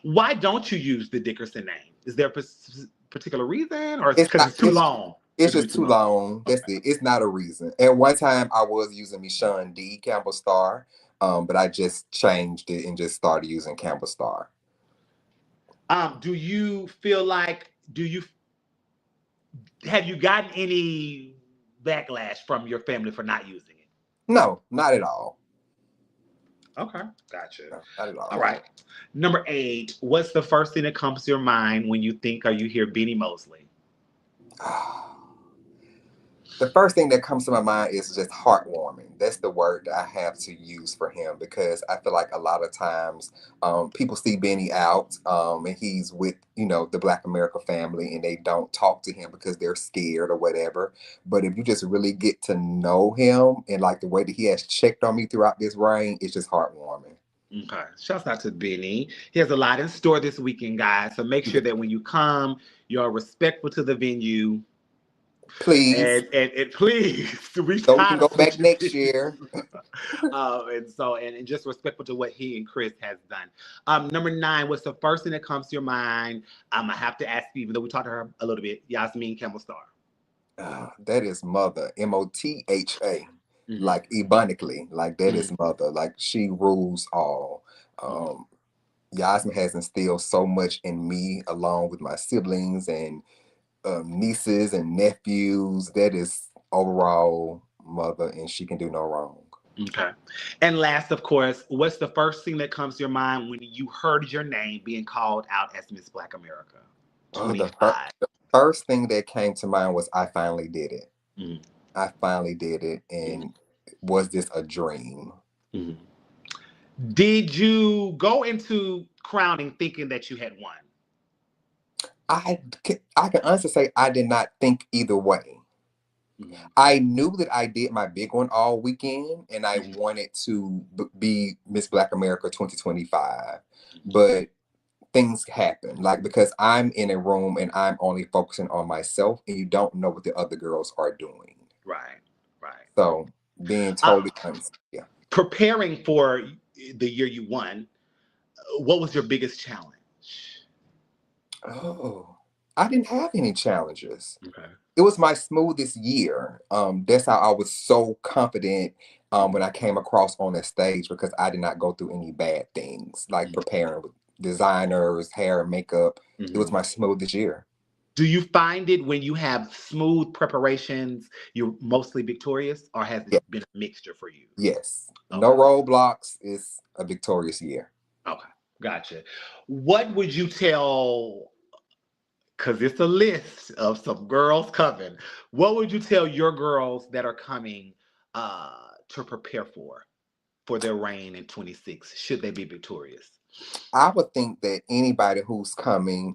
Why don't you use the Dickerson name? Is there a particular reason, or is it It's because not. it's too long? It's It'll be just too too long. long. That's Okay. it. It's not a reason. At one time, I was using Mishon D Campbell Star, but I just changed it and just started using Campbell Star. Do you feel like have you gotten any backlash from your family for not using it? No, not at all. Okay, gotcha. No, not at All all. right. Number 8, what's the first thing that comes to your mind when you think or you hear Benny Mosley? The first thing that comes to my mind is just heartwarming. That's the word that I have to use for him because I feel like a lot of times people see Benny out and he's with, the Black America family and they don't talk to him because they're scared or whatever. But if you just really get to know him and like the way that he has checked on me throughout this reign, it's just heartwarming. Okay. Shouts out to Benny. He has a lot in store this weekend, guys. So make sure Yeah. that when you come, you're respectful to the venue. Please, And please reach so we can out go of back switching next venues. year. And just respectful to what he and Chris has done. Number 9, what's the first thing that comes to your mind? I have to ask you, even though we talked to her a little bit, Yasmin Campbell Star. That is mother, Motha, Mm-hmm. like ebonically, like that is Mm-hmm. mother, like she rules all. Um, Yasmin has instilled so much in me, along with my siblings and nieces and nephews. That is overall mother, and she can do no wrong. Okay. And last, of course, what's the first thing that comes to your mind when you heard your name being called out as Miss Black America Oh, 25? the first thing that came to mind was I finally did it. Mm-hmm. I finally did it, and was this a dream? Mm-hmm. Did you go into crowning thinking that you had won? I can honestly say I did not think either way. Mm-hmm. I knew that I did my big one all weekend and I wanted to be Miss Black America 2025. But things happen, like because I'm in a room and I'm only focusing on myself and you don't know what the other girls are doing. Right, right. So being Uh, totally honest, yeah. Preparing for the year you won, what was your biggest challenge? Oh, I didn't have any challenges. Okay. It was my smoothest year. That's how I was so confident when I came across on the stage because I did not go through any bad things like preparing with designers, hair, and makeup. It was Mm-hmm. my smoothest year. Do you find it when you have smooth preparations, you're mostly victorious, or has it Yeah, been a mixture for you? yes. No Okay. roadblocks. It's a victorious year. Okay. Gotcha. What would you tell, because it's a list of some girls coming, what would you tell your girls that are coming to prepare for their reign in 26, should they be victorious? I would think that anybody who's coming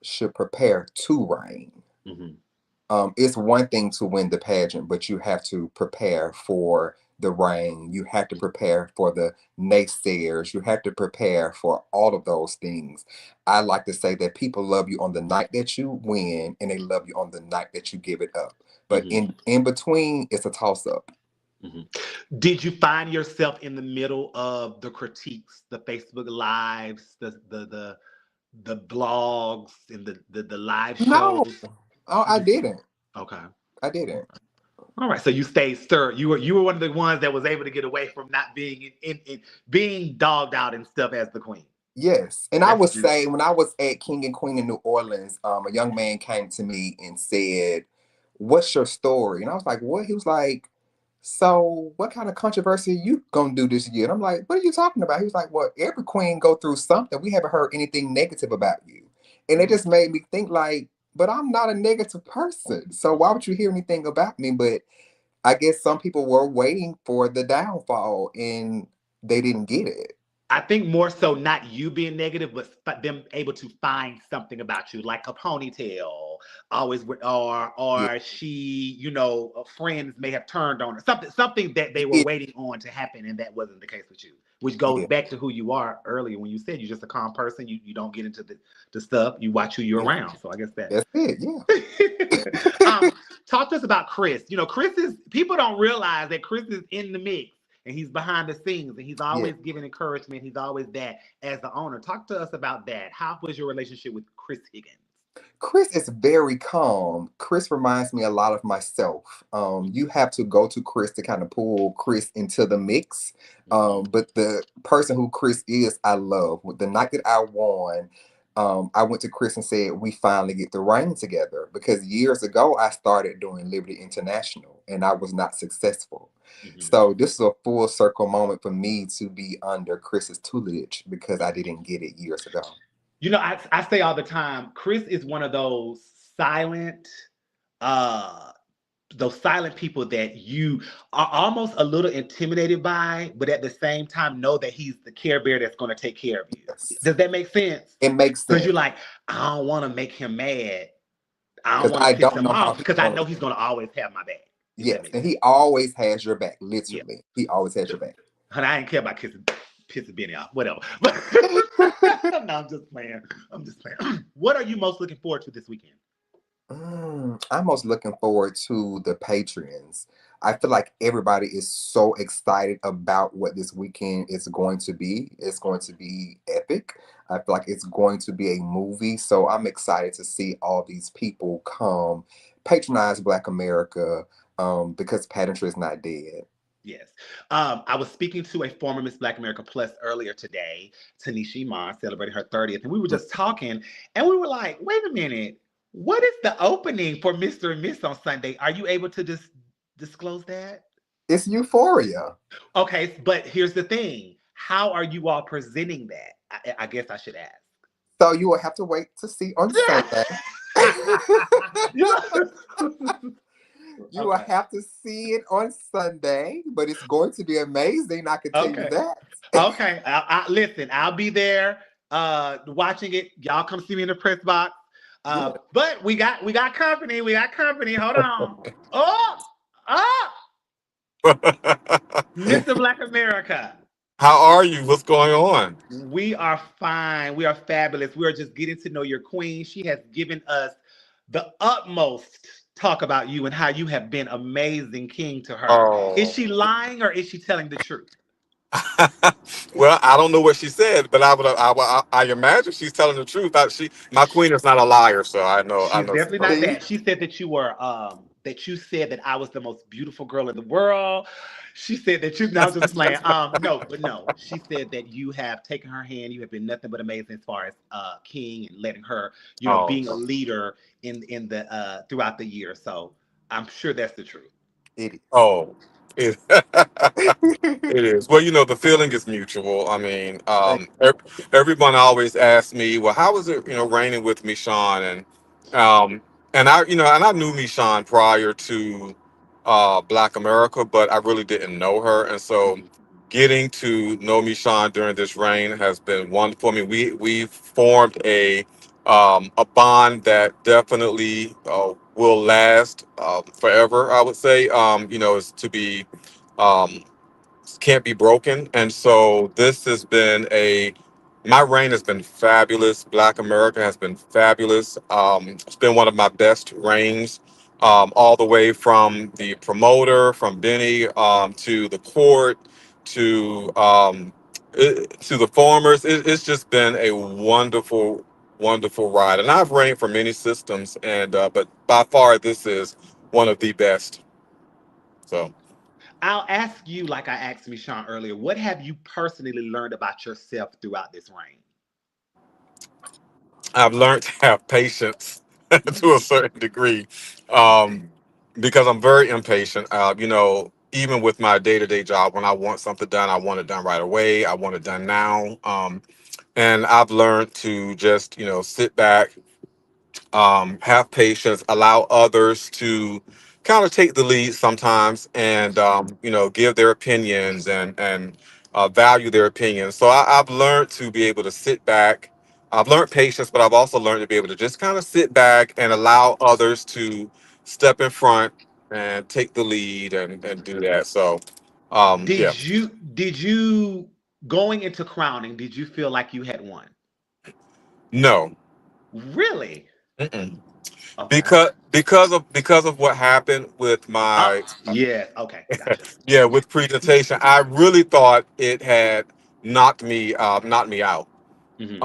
should prepare to reign. Mm-hmm. It's one thing to win the pageant, but you have to prepare for the rain. You have to prepare for the naysayers. You have to prepare for all of those things. I like to say that people love you on the night that you win, and they love you on the night that you give it up. But Mm-hmm. in between, it's a toss up. Mm-hmm. Did you find yourself in the middle of the critiques, the Facebook lives, the blogs, and the live No, shows? oh, I didn't. Okay. I didn't. All right. So you stayed stirred. You were one of the ones that was able to get away from not being in being dogged out and stuff as the queen. Yes, and I That's would what you. say when I was at King and Queen in New Orleans, a young man came to me and said, "What's your story?" And I was like, "What?" He was like, "So, what kind of controversy you gonna do this year?" And I'm like, "What are you talking about?" He was like, "Well, every queen go through something. We haven't heard anything negative about you," and it Mhm. just made me think like, "But I'm not a negative person, so why would you hear anything about me?" But I guess some people were waiting for the downfall, and they didn't get it. I think more so not you being negative, but them able to find something about you, like a ponytail, always Yeah, or she, friends may have turned on her, something that they were yeah, waiting on to happen, and that wasn't the case with you. Which goes yeah. back to who you are earlier when you said you're just a calm person. You don't get into the stuff. You watch who you're Yeah. around. So I guess that. That's it. Yeah. um, Talk to us about Chris. Chris is people don't realize that Chris is in the mix and he's behind the scenes and he's Yeah. always giving encouragement. He's always that as the owner. Talk to us about that. How was your relationship with Chris Higgins? Chris is very calm. Chris reminds me a lot of myself. You have to go to Chris to kind of pull Chris into the mix. Mm-hmm. But the person who Chris is, I love. With the night that I won, I went to Chris and said, "We finally get the reign together." Because years ago, I started doing Liberty International and I was not successful. Mm-hmm. So this is a full circle moment for me to be under Chris's tutelage because I didn't get it years ago. I say all the time, Chris is one of those silent, uh, those silent people that you are almost a little intimidated by, but at the same time know that he's the care bear that's going to take care of you. Yes. Does that make sense? It makes Because sense you're like, I don't want to make him mad. I don't because want to I piss don't him know how off he's because I gonna. know he's going to always have my back. If that Yes, makes and sense. he always has your back. Yeah. Literally, he always has your back. Honey, I ain't care about pissing Benny off. Whatever. But no, I'm just playing. I'm just playing. What are you most looking forward to this weekend? I'm most looking forward to the Patreons. I feel like everybody is so excited about what this weekend is going to be. It's going to be epic. I feel like it's going to be a movie. So I'm excited to see all these people come patronize Black America because pageantry is not dead. Yes. I was speaking to a former Miss Black America Plus earlier today, Tanisha Iman, celebrating her 30th, and we were just talking, and we were like, wait a minute, what is the opening for Mr. and Miss on Sunday? Are you able to disclose that? It's Euphoria. Okay, but here's the thing. How are you all presenting that? I guess I should ask. So you will have to wait to see on Sunday. You will Okay. have to see it on Sunday, but it's going to be amazing. I can tell you Okay. that. Okay. Listen, I'll be there watching it. Y'all come see me in the press box. Yeah. But we got company. We got company. Hold on. Oh, oh, Mr. Black America. How are you? What's going on? We are fine. We are fabulous. We are just getting to know your queen. She has given us the utmost talk about you and how you have been amazing king to her. Is Oh. she lying or is she telling the truth? Well, I don't know what she said, but I imagine she's telling the truth. My queen is not a liar, so I She's know she's definitely telling not the See? that. truth. She said that you said that I was the most beautiful girl in the world. She said that you. No, I'm just playing. No, but no. She said that you have taken her hand. You have been nothing but amazing as far as king and letting her, Oh, being a leader in the throughout the year. So I'm sure that's the truth. It is. oh, it, it is. Well, the feeling is mutual. I mean, Thank everyone always asks me, well, how was it, raining with Mishon? Um, and I knew Mishon prior to Black America, but I really didn't know her. And so getting to know Mishon during this reign has been wonderful. I mean, we formed a bond that definitely will last forever, I would say. Is to be um, can't be broken. And so this has been my reign has been fabulous. Black America has been fabulous. It's been one of my best reigns, all the way from the promoter, from Benny, to the court, to to the farmers. It's just been a wonderful, wonderful ride. And I've reigned for many systems, and but by far this is one of the best. So. I'll ask you, like I asked Michon earlier, what have you personally learned about yourself throughout this reign? I've learned to have patience to a certain degree, um, because I'm very impatient. Even with my day-to-day job, when I want something done, I want it done right away. I want it done now. And I've learned to just, sit back, have patience, allow others to kind of take the lead sometimes, and give their opinions and value their opinions. So I've learned to be able to sit back. I've learned patience, but I've also learned to be able to just kind of sit back and allow others to step in front and take the lead and do that. So, yeah, Did you going into crowning, did you feel like you had won? no. Really? Mm-mm. Okay. Because of what happened with Oh, my yes. Okay. Gotcha. yeah, with presentation, I really thought it had knocked me out. Hmm.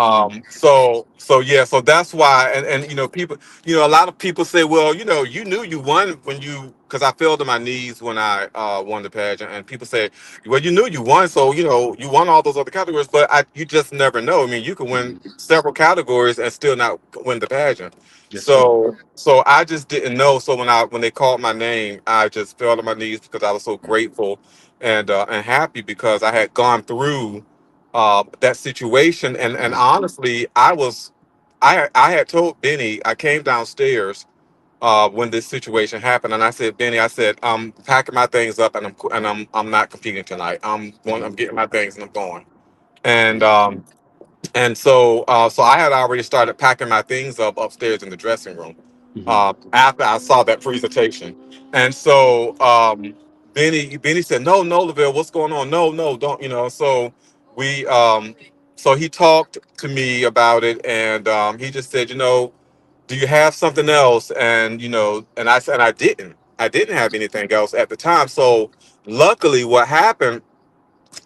So yeah, so that's why, and people, a lot of people say, well, you knew you won when because I fell to my knees when I won the pageant, and people say, well, you knew you won, so you won all those other categories, but you just never know. I mean, you can win several categories and still not win the pageant. That's true. So I just didn't know. So when they called my name, I just fell to my knees because I was so grateful and happy because I had gone through that situation. And honestly, I had told Benny, I came downstairs when this situation happened, and I said, Benny, I said, I'm packing my things up, and I'm not competing tonight. I'm getting my things and I'm going. And so I had already started packing my things up upstairs in the dressing room Mm-hmm. after I saw that presentation. And so Benny said, no, Lavelle, what's going on? No, don't, So we so he talked to me about it, and he just said, do you have something else? And and I said I didn't have anything else at the time. So luckily, what happened,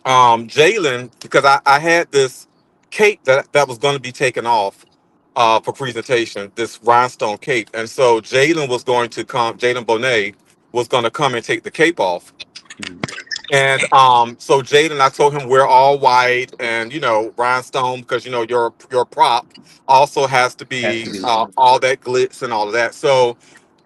Jalen, because I had this cape that was going to be taken off for presentation, this rhinestone cape, and so Jalen Bonet was going to come and take the cape off. Mm-hmm. And so Jaden, I told him we're all white and rhinestone, because your prop also has to Has to be be. all that glitz and all of that. So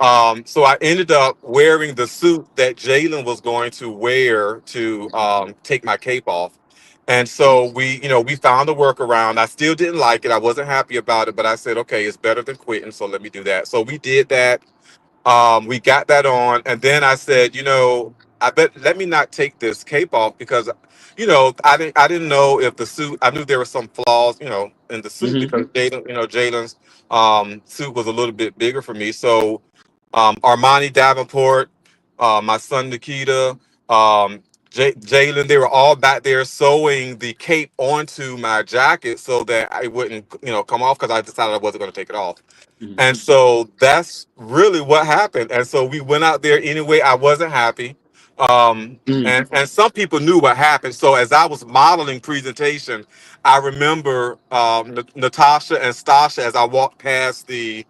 I ended up wearing the suit that Jalen was going to wear to take my cape off. And so we found a workaround. I still didn't like it. I wasn't happy about it, but I said, okay, it's better than quitting. So let me do that. So we did that. We got that on, and then I said, I bet let me not take this cape off, because, I didn't know if the suit. I knew there were some flaws, in the suit, Mm-hmm. because Jaden's suit was a little bit bigger for me. So Armani Davenport, my son Nikita, Jalen, they were all back there sewing the cape onto my jacket so that I wouldn't, come off, because I decided I wasn't going to take it off. Mm-hmm. And so that's really what happened. And so we went out there anyway. I wasn't happy. Mm-hmm. And some people knew what happened. So as I was modeling presentation, I remember Natasha and Stasha, as I walked past the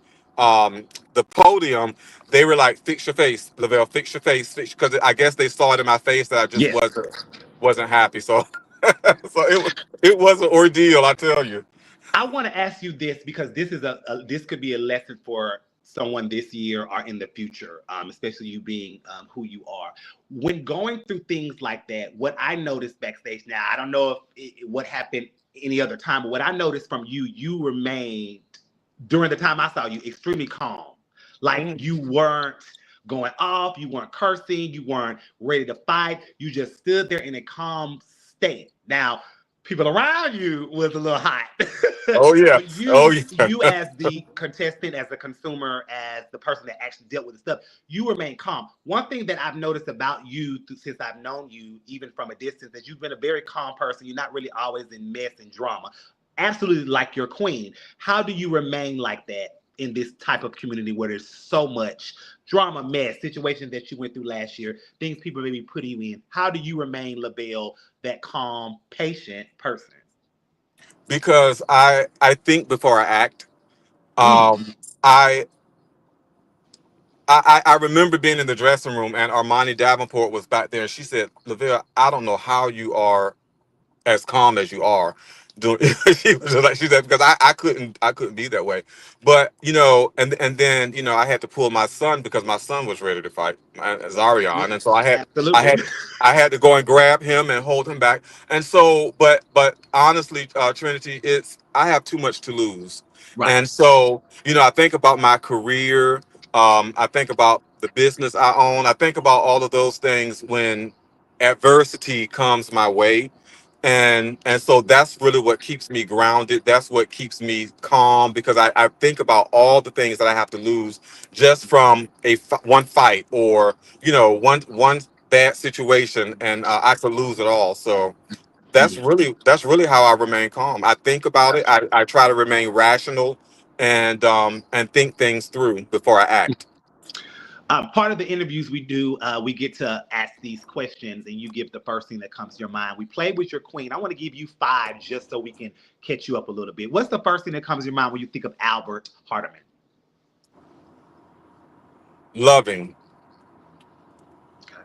podium, they were like, "Fix your face, Lavelle. Fix your face." Because I guess they saw it in my face that I just Yes. wasn't happy. So so it was an ordeal, I tell you. I want to ask you this because this is this could be a lesson for someone this year or in the future, especially you being who you are. When going through things like that, what I noticed backstage, now I don't know if what happened any other time, but what I noticed from you, you remained during the time I saw you extremely calm. Like Mhm. you weren't going off, you weren't cursing, you weren't ready to fight. You just stood there in a calm state. Now, people around you was a little hot. Oh yeah. But Oh you yeah. you as the contestant, as the consumer, as the person that actually dealt with the stuff, you remain calm. One thing that I've noticed about you since I've known you, even from a distance, that you've been a very calm person. You're not really always in mess and drama. Absolutely like your queen. How do you remain like that in this type of community where there's so much drama, mess, situations that you went through last year, things people may be putting you in? How do you remain, LaBelle, that calm, patient person? Because I think before I act. Mm. Um, I, I remember being in the dressing room, and Armani Davenport was back there, and she said, "Lavelle, I don't know how you are as calm as you are." She was just like, she said, because I couldn't be that way. But and then I had to pull my son, because my son was ready to fight, Yeah, Zarion, and so I absolutely. had I had to go and grab him and hold him back. And so, but honestly, Trinity, it's I have too much to lose. Right. And so I think about my career. I think about the business I own. I think about all of those things when adversity comes my way, and so that's really what keeps me grounded. That's what keeps me calm, because I think about all the things that I have to lose just from one fight, or one bad situation, and I could lose it all. So Yeah. that's really how I remain calm. I think about it. I try to remain rational, and think things through before I act. Part of the interviews we do, we get to ask these questions, and you give the first thing that comes to your mind. We played with your queen. I want to give you five just so we can catch you up a little bit. What's the first thing that comes to your mind when you think of Albert Hardiman? Loving. Okay.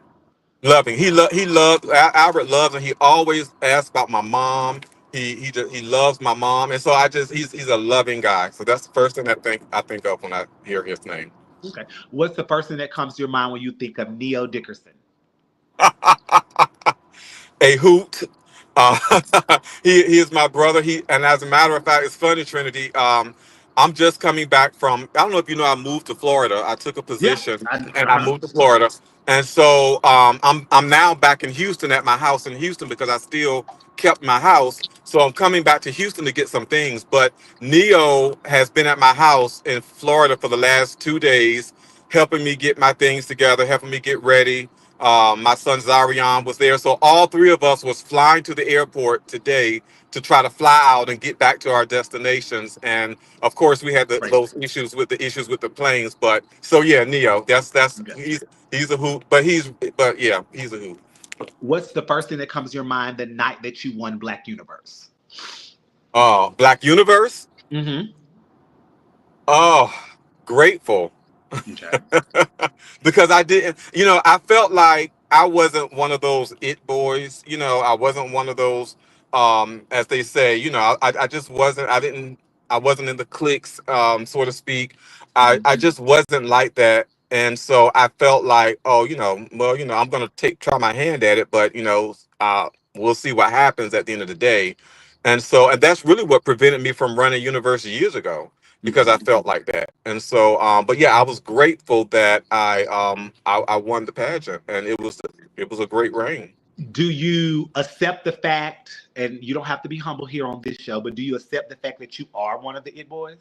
Loving. He loved Albert loves, and he always asks about my mom. He loves my mom, and so he's a loving guy. So that's the first thing I think of when I hear his name. Okay. What's the first thing that comes to your mind when you think of Neo Dickerson? A hoot. He is my brother. And as a matter of fact, it's funny, Trinity. I'm just coming back from. I don't know if you know. I moved to Florida. I took a Yeah. position, I, and I uh-huh. moved to Florida. And so I'm now back in Houston at my house in Houston because I still kept my house. So I'm coming back to Houston to get some things. But Neo has been at my house in Florida for the last 2 days, helping me get my things together, helping me get ready. My son Zarion was there, so all three of us was flying to the airport today to try to fly out and get back to our destinations. And of course, we had Great. those issues with the planes. But so yeah, Neo, that's Okay. he's a hoot. But yeah, he's a hoot. What's the first thing that comes to your mind the night that you won Black Universe? Oh, Black Universe. Mm-hmm. Oh, grateful. Okay. Because I didn't, I felt like I wasn't one of those it boys. I wasn't one of those, as they say, I just wasn't, I wasn't in the cliques, so to speak. I just wasn't like that. And so I felt like, oh, well, I'm going to try my hand at it, but, we'll see what happens at the end of the day. And that's really what prevented me from running university years ago because I Okay. felt like that. And so, but yeah, I was grateful that I won the pageant, and it was a great reign. Do you accept the fact, and you don't have to be humble here on this show, but do you accept the fact that you are one of the it boys?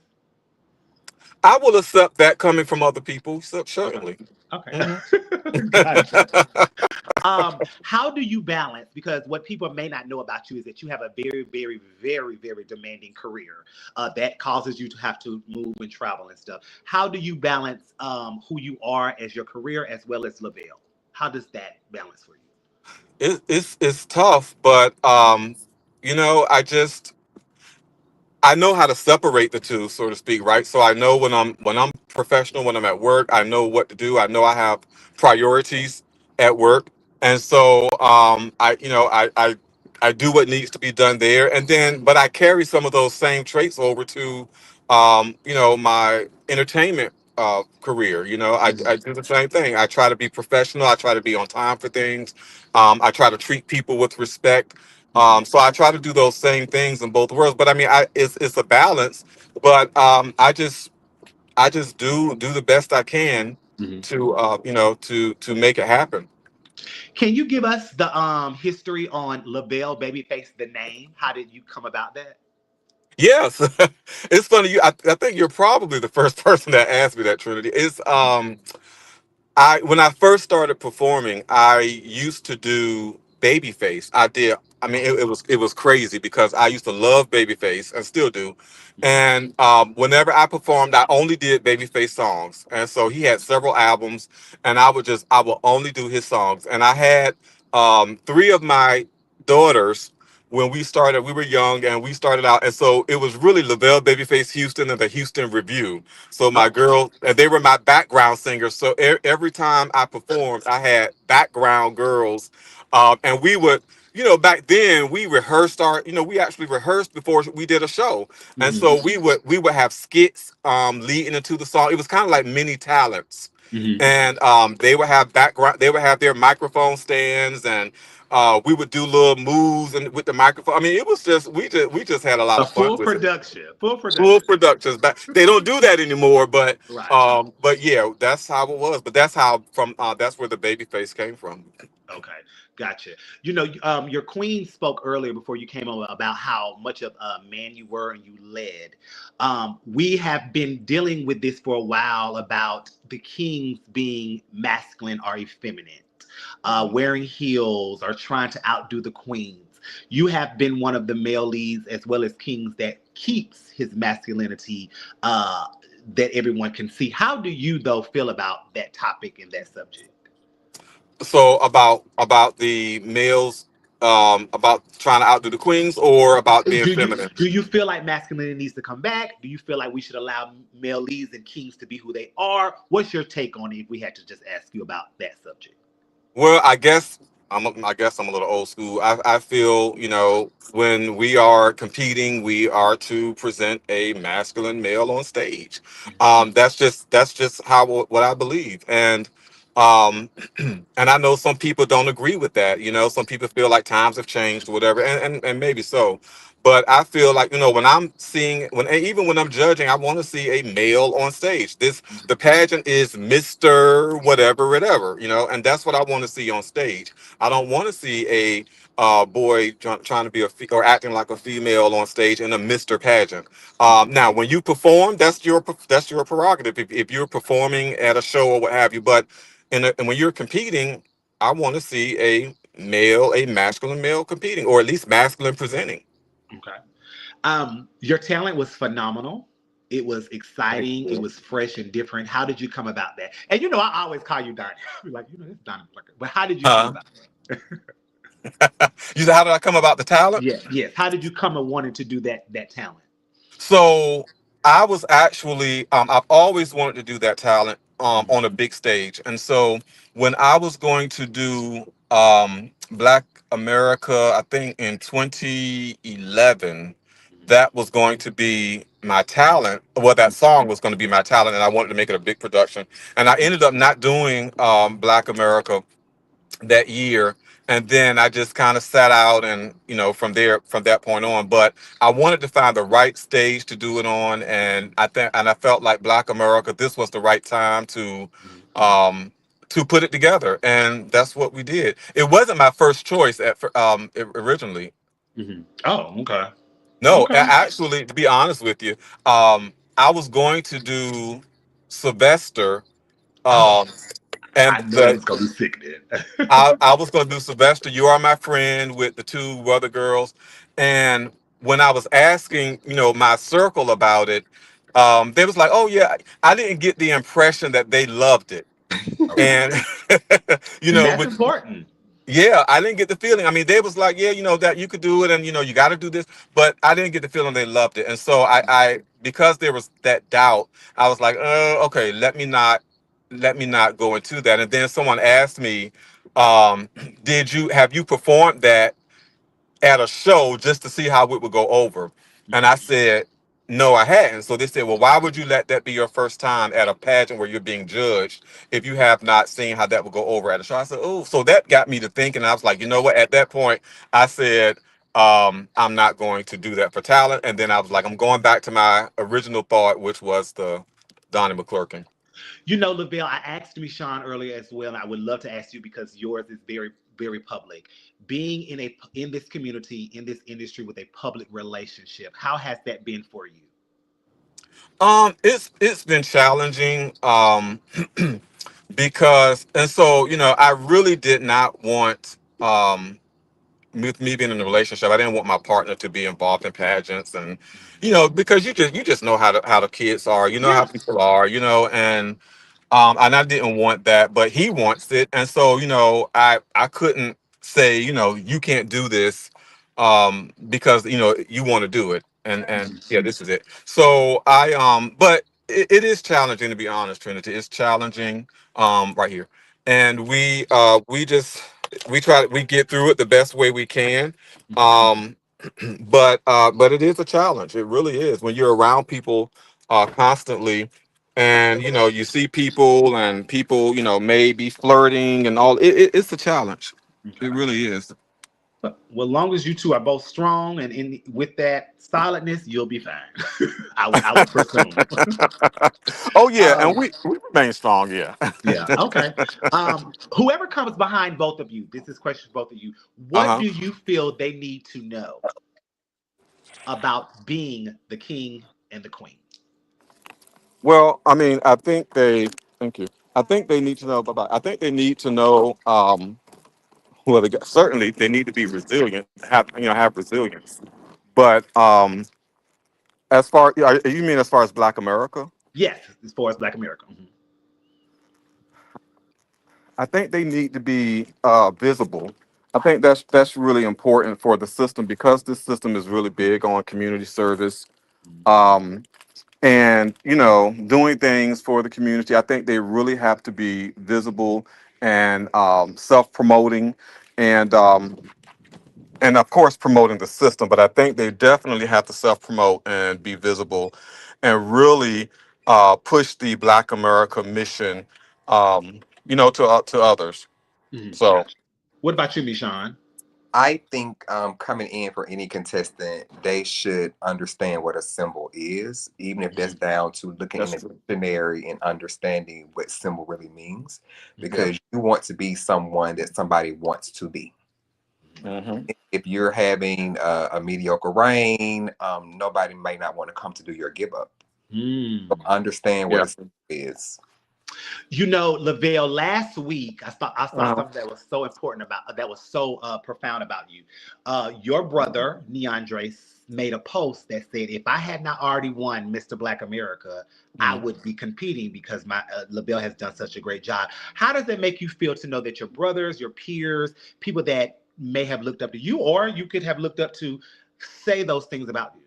I will accept that coming from other people, so Okay. certainly. Okay. Mhm. Gotcha. How do you balance? Because what people may not know about you is that you have a very, very, very, very demanding career that causes you to have to move and travel and stuff. How do you balance who you are as your career as well as Lovell? How does that balance for you? It's tough, but I know how to separate the two, so to speak, right? So I know when I'm professional, when I'm at work, I know what to do. I know I have priorities at work, and so I do what needs to be done there, and then but I carry some of those same traits over to my entertainment career. I do the same thing. I try to be professional. I try to be on time for things. I try to treat people with respect. Mhm. So I try to do those same things in both worlds. But I mean, it's a balance. But I just do the best I can Mhm. to make it happen. Can you give us the history on Lovell Babyface, the name? How did you come about that? Yes, it's funny. I think you're probably the first person that asked me that, Trinity. I when I first started performing, I used to do Babyface. I did. I mean, it was crazy because I used to love Babyface and still do. Mhm. And whenever I performed, I only did Babyface songs. And so he had several albums, and I would only do his songs. And I had three of my daughters when we started. We were young, and we started out, and so it was really Lavelle, Babyface Houston, and the Houston Review. So my Oh. girl, and they were my background singers. So every time I performed, I had background girls, and we would, back then we rehearsed we actually rehearsed before we did a show, and Mhm. so we would have skits leading into the song. It was kind of like mini talents, Mhm. and they would have their microphone stands, and we would do little moves and with the microphone. I mean, it was just we just had a lot A of fun full with it. production. Full Full production. productions back. They don't do that anymore, Right. but yeah, that's how it was. But that's how from that's where the baby face came from. Okay, gotcha. Your queen spoke earlier before you came over about how much of a man you were and you led. We have been dealing with this for a while about the kings being masculine or effeminate, wearing heels or trying to outdo the queens. You have been one of the male leads as well as kings that keeps his masculinity that everyone can see. How do you though feel about that topic and that subject? So about the males, about trying to outdo the queens, or about being feminine. Do you feel like masculinity needs to come back? Do you feel like we should allow male leads and kings to be who they are? What's your take on it if we had to just ask you about that subject? Well, I guess I'm a little old school. I feel when we are competing, we are to present a masculine male on stage. That's just how what I believe. And Um, and I know some people don't agree with that. You know, some people feel like times have changed or whatever, and maybe so. But I feel like, when I'm seeing, even when I'm judging, I want to see a male on stage. The pageant is Mr. whatever, whatever, and that's what I want to see on stage. I don't want to see a boy trying to be or acting like a female on stage in a Mr. pageant. Now, when you perform, that's your prerogative. If you're performing at a show or what have you, but and when you're competing, I want to see a masculine male competing, or at least masculine presenting. Okay. Your talent was phenomenal. It was Thank exciting. It you. was fresh and different. How did you come about that? And I always call you Donnie. Like, it's Donnie Plucker. But how did you come Huh? about that? You said, how did I come about the talent? Yes, yes. How did you come and wanting to do that talent? So I was actually, I've always wanted to do that talent on a big stage. And so when I was going to do Black America, I think in 2011, that was going to be my talent. Well, that song was going to be my talent, and I wanted to make it a big production. And I ended up not doing Black America that year, and then I just kind of sat out, and from that point on. But I wanted to find the right stage to do it on, and I felt like Black America, this was the right time um to put it together, and that's what we did. It wasn't my first choice originally. Oh, okay. No, Okay. actually, to be honest with you, I was going to do Sylvester, Oh, um and I know it the was gonna be sick then. I was going to do Sylvester, You Are My Friend, with the two other girls. And when I was asking, my circle about it, they was like, oh, yeah, I didn't get the impression that they loved it. Okay. And, And that's with, important. yeah, I didn't get the feeling. I mean, they was like, yeah, that you could do it, and, you got to do this. But I didn't get the feeling they loved it. And so because there was that doubt, I was like, okay, let me not go into that. And then someone asked me, um, have you performed that at a show just to see how it would go over? And I said, no, I hadn't. So they said, well, why would you let that be your first time at a pageant where you're being judged if you have not seen how that would go over at a show? I said, oh, so that got me to thinking. I was like, you know what? At that point, I said, I'm not going to do that for talent. And then I was like, I'm going back to my original thought, which was the Donnie McClurkin. Lavelle, I asked Mishon earlier as well, and I would love to ask you because yours is very, very public. Being in this community, in this industry with a public relationship, how has that been for you? It's been challenging. Because, and so, I really did not want, with me being in a relationship, I didn't want my partner to be involved in pageants. And because you just know how the kids are, how Yeah. people are, and I didn't want that, but he wants it. And so, I couldn't say, you can't do this because, you want to do it. And yeah, this is it. So but it is challenging, to be honest, Trinity. It's challenging right here. And we get through it the best way we can. Um but it is a challenge. It really is when you're around people constantly, and you see people, and people may be flirting and all. It's a challenge. It Okay. really is. Well, long as you two are both strong and in with that solidness, you'll be fine. I would presume. Oh yeah, and um, we remain strong. Yeah. yeah. Okay. Whoever comes behind both of you, this is question for both of you. What Uh-huh. do you feel they need to know about being the king and the queen? Well, I mean, I think they. Thank you. I think they need to know about. I think they need to know. Well, certainly they need to be resilient. Have resilience. But as far, you mean as far as Black America? Yes, as far as Black America. Mhm. I think they need to be visible. I think that's really important for the system, because this system is really big on community service, um, and doing things for the community. I think they really have to be visible and self-promoting, and and of course promoting the system. But I think they definitely have to self-promote and be visible, and really push the Black America mission. to others. So Gotcha. What about you, Mishon? I think coming in for any contestant, they should understand what a symbol is, even if that's Mhm. down to looking in that's a true. dictionary and understanding what symbol really means, Mhm. Yeah. because you want to be someone that somebody wants to be. Hmm. If you're having a mediocre reign, nobody may not want to come to do your give up. So Hmm. understand what Yeah. a symbol is. You know, Lavelle, last week I saw Uh-huh. something that was so important about that was so profound about you. Your brother, Neandre, made a post that said, if I had not already won Mr. Black America, I Mhm. would be competing because my Lavelle has done such a great job. How does it make you feel to know that your brothers, your peers, people that may have looked up to you, or you could have looked up to, say those things about you?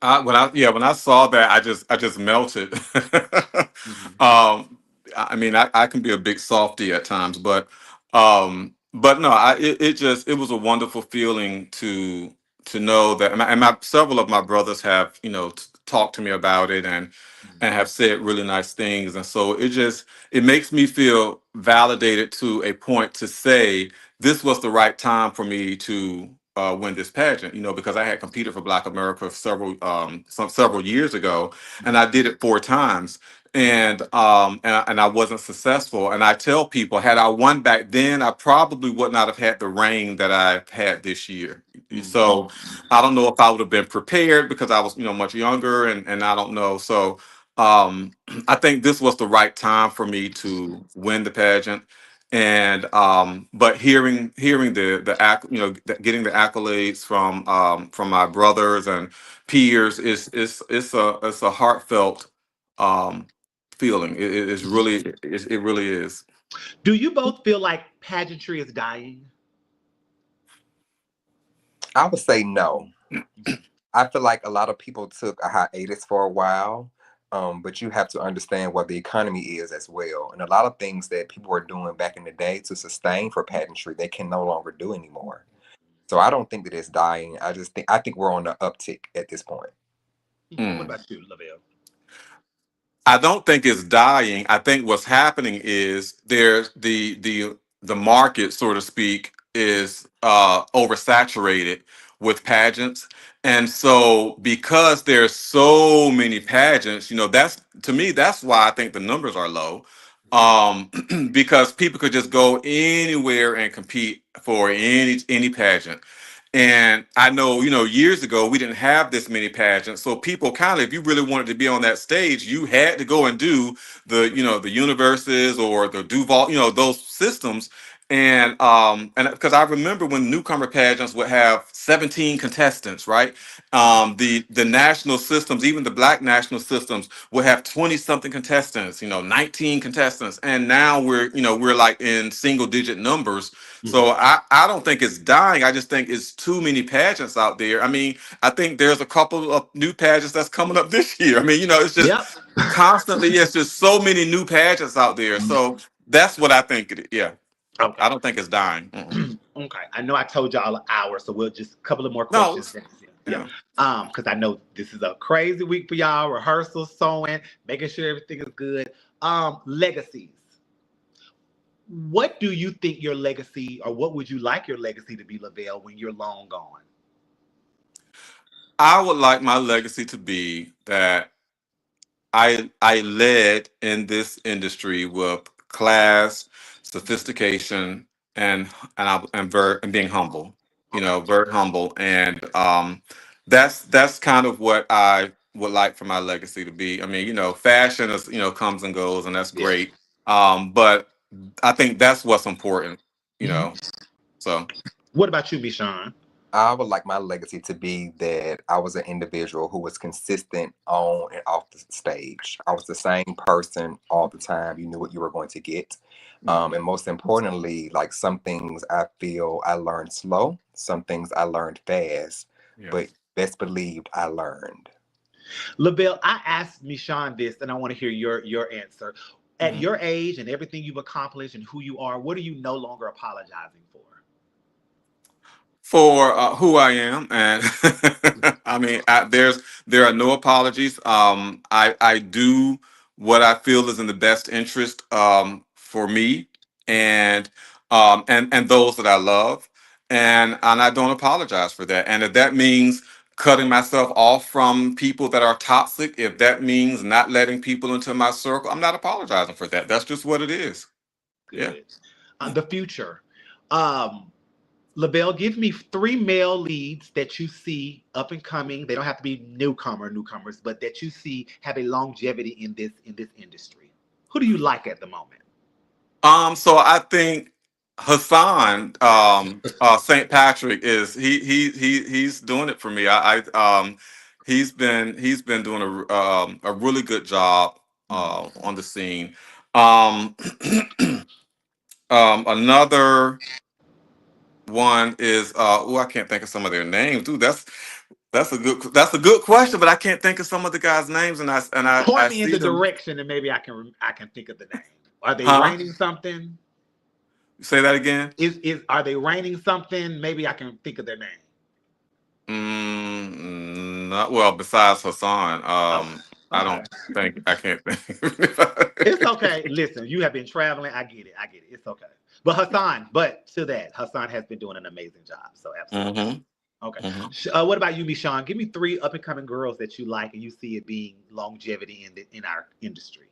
When I saw that, I just melted. Mhm. I mean, I can be a big softy at times, but no, it was a wonderful feeling to know that, and several of my brothers have talked to me about it and have said really nice things, and so it makes me feel validated to a point to say this was the right time for me to win this pageant, because I had competed for Black America several years ago, and I did it 4 times, and I wasn't successful. And I tell people, had I won back then, I probably would not have had the reign that I've had this year. Mhm. So I don't know if I would have been prepared because I was much younger, and I don't know. So I think this was the right time for me to win the pageant, and but hearing getting the accolades from my brothers and peers it's a heartfelt um feeling. It's really it really is. Do you both feel like pageantry is dying? I would say no. I feel like a lot of people took a hiatus for a while, but you have to understand what the economy is as well. And a lot of things that people were doing back in the day to sustain for pageantry, they can no longer do anymore. So I don't think that it's dying. I think we're on the uptick at this point. Okay, what Mm. about you, Lavelle? I don't think it's dying. I think what's happening is there's the market, so to speak, is oversaturated with pageants. And so because there's so many pageants, that's to me, that's why I think the numbers are low. Um, because people could just go anywhere and compete for any pageant. And I know, years ago we didn't have this many pageants. So people kind of, if you really wanted to be on that stage, you had to go and do the universes or the Duval, those systems. And because I remember when newcomer pageants would have 17 contestants, right? The national systems, even the Black national systems, would have 20 something contestants, 19 contestants. And now we're like in single digit numbers. So Mhm. I don't think it's dying. I just think it's too many pageants out there. I mean, I think there's a couple of new pageants that's coming up this year. I mean, it's just Yep. constantly, it's just so many new pageants out there. So that's what I think it is. Yeah. I Okay. don't think it's dying. Mm-mm. Okay. I know I told y'all an hour, so we'll just a couple of more No, questions. Yep. yeah. Because I know this is a crazy week for y'all. Rehearsals, sewing, making sure everything is good. Legacies. What do you think your legacy, or what would you like your legacy to be, Lavelle, when you're long gone? I would like my legacy to be that I led in this industry with class, sophistication, and being humble. Okay. Very humble, and that's kind of what I would like for my legacy to be. I mean, fashion is comes and goes, and that's Yeah. great. But I think that's what's important. You Mhm. know, so What about you, Bishan? I would like my legacy to be that I was an individual who was consistent on and off the stage. I was the same person all the time. You knew what you were going to get. And most importantly, like some things I feel I learned slow, some things I learned fast, yeah. but best believed I learned. Lavelle, I asked Mishan this, and I want to hear your answer. At Mhm. your age and everything you've accomplished and who you are, what are you no longer apologizing for? For who I am, and I mean, there are no apologies. I do what I feel is in the best interest for me and and those that I love, and I don't apologize for that. And if that means cutting myself off from people that are toxic, if that means not letting people into my circle, I'm not apologizing for that. That's just what it is. Yeah. Good. The future. Um, Lovell, give me three male leads that you see up and coming. They don't have to be newcomers, but that you see have a longevity in this industry. Who do you like at the moment? So I think Hassan, St. Patrick is he's doing it for me. He's been doing a really good job on the scene. Um, another one is I can't think of some of their names. Dude, that's a good question, but I can't think of some of the guys' names, and I Point me in see the them. direction, and maybe I can think of the name. Are they Huh? raining something? Say that again. Is are they raining something? Maybe I can think of their name. Not well. Besides Hassan, Oh, I okay. don't think I can't It's think. okay. Listen, you have been traveling. I get it. I get it. It's okay. But Hassan, but to that, Hassan has been doing an amazing job. So absolutely. Hmm. Okay. Hmm. What about you, Mishon? Give me three up and coming girls that you like and you see it being longevity in our industry.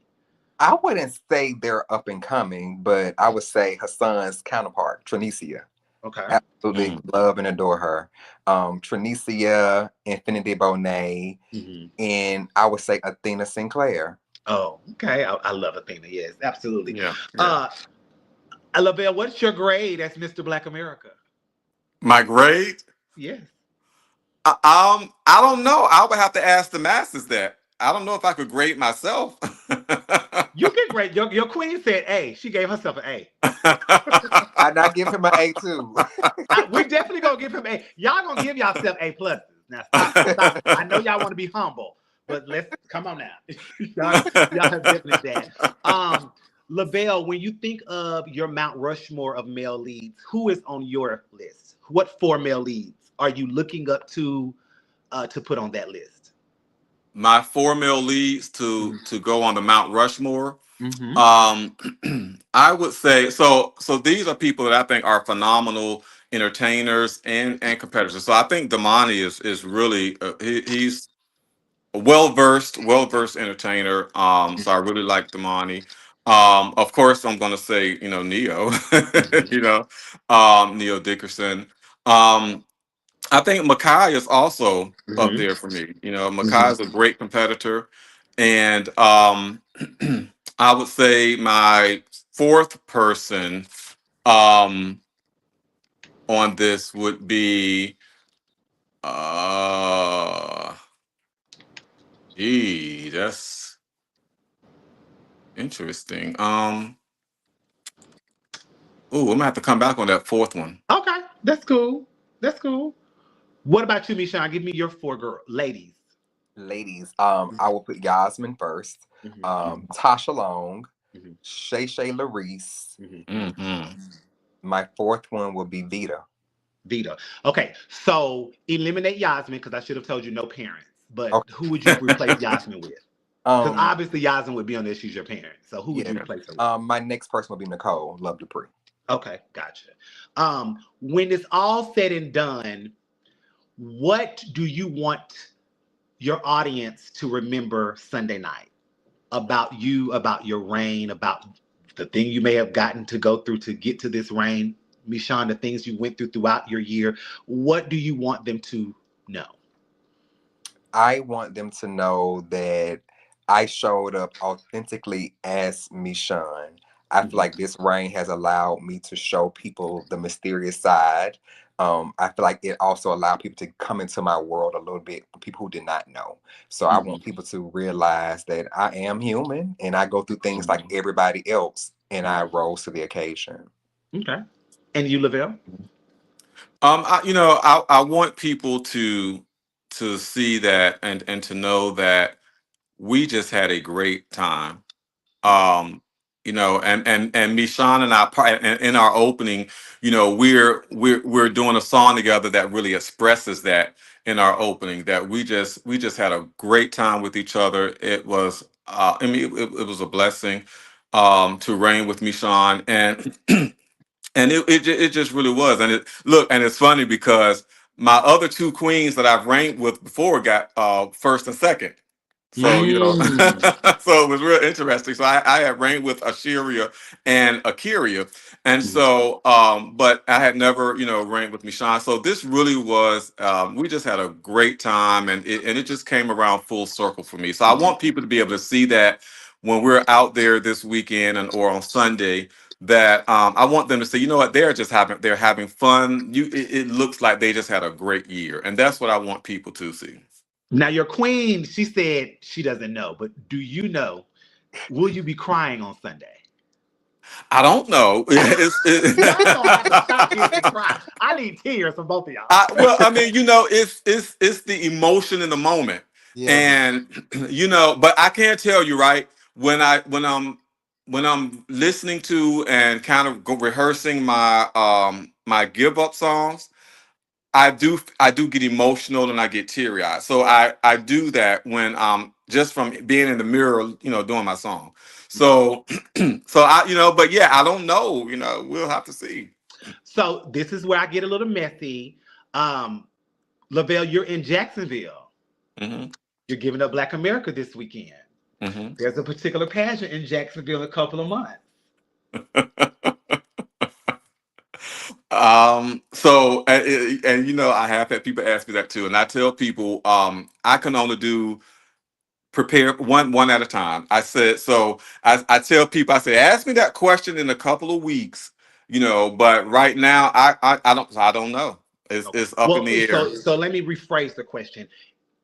I wouldn't say they're up and coming, but I would say Hassan's counterpart, Trinicia. Okay. Absolutely love and adore her. Trinicia, Infinity Bonet, Hmm. and I would say Athena Sinclair. Oh, okay. I love Athena. Yes, absolutely. Yeah, yeah. Uh, Lavelle, what's your grade as Mr. Black America? My grade? Yes. I don't know. I would have to ask the masters that. I don't know if I could grade myself. You can grade. Your queen said A. She gave herself an A. I not give him an A too. We definitely gonna give him A. Y'all gonna give yourself A pluses. Now stop. I know y'all want to be humble, but let's come on now. y'all have definitely that. Lavelle, when you think of your Mount Rushmore of male leads, who is on your list? What four male leads are you looking up to put on that list? My four male leads to go on the Mount Rushmore. Mm-hmm. Um, I would say so. So these are people that I think are phenomenal entertainers and competitors. So I think Damani is really he's a well versed entertainer. So I really like Damani. Of course, I'm going to say Neo, you know, Neo Dickerson. Um, I think Makai is also up Mm-hmm. there for me. Makai is Mm-hmm. a great competitor, and I would say my fourth person um, on this would be uh, gee, that's interesting. Oh, I'm gonna have to come back on that fourth one. Okay, that's cool. That's cool. What about you, Michon? Give me your four ladies. Ladies, I will put Yasmin first. Mm-hmm. Tasha Long, Mm-hmm. Shay Shay Larice. Mm-hmm. Hmm. My fourth one will be Vita. Vita. Okay, so eliminate Yasmin because I should have told you no parents. But Okay. who would you replace Yasmin with? Because Um, obviously Yasmin would be on there. She's your parent. So who would yeah. you replace her with? My next person will be Nicole Love Dupree. Okay, gotcha. When it's all said and done, what do you want your audience to remember Sunday night about you, about your reign, about the thing you may have gotten to go through to get to this reign, Michon, the things you went throughout your year? What do you want them to know? I want them to know that I showed up authentically as Mishon. I feel Mhm. like this reign has allowed me to show people the mysterious side. I feel like it also allowed people to come into my world a little bit, people who did not know. So I want Mhm. people to realize that I am human and I go through things like Mhm. everybody else, and I Mhm. rose to the occasion. Okay. And you, Lavelle? I want people to see that and to know that we just had a great time. um and Mishan and I in our opening, we're doing a song together that really expresses that in our opening, that we just had a great time with each other. It was I mean it was a blessing. to reign with Mishon, and and it just really was. And and it's funny because my other two queens that I've reigned with before got first and second. So, Mm. so it was real interesting. So I had reigned with Asheria and Akiria. And so, but I had never, reigned with Mishan. So this really was, we just had a great time, and it just came around full circle for me. So I want people to be able to see that when we're out there this weekend or on Sunday, that I want them to say, you know what, they're having fun. It looks like they just had a great year. And that's what I want people to see. Now, your queen, she said she doesn't know, but do you know? Will you be crying on Sunday? I don't know. Y'all gonna have to stop here and cry. I need tears from both of y'all. Well, I mean, it's the emotion in the moment, Yeah. and but I can't tell you, right, when I'm listening to and kind of rehearsing my give up songs. I do get emotional and I get teary eyed. So I do that when just from being in the mirror, doing my song. So so but yeah, I don't know. We'll have to see. So this is where I get a little messy. Lovell, you're in Jacksonville. Hmm. You're giving up Black America this weekend. Hmm. There's a particular pageant in Jacksonville in a couple of months. So and I have had people ask me that too, and I tell people I can only do prepare one at a time. I said, so I tell people, I say, ask me that question in a couple of weeks, but right now I don't know. Okay. It's up in Well, the air. so let me rephrase the question.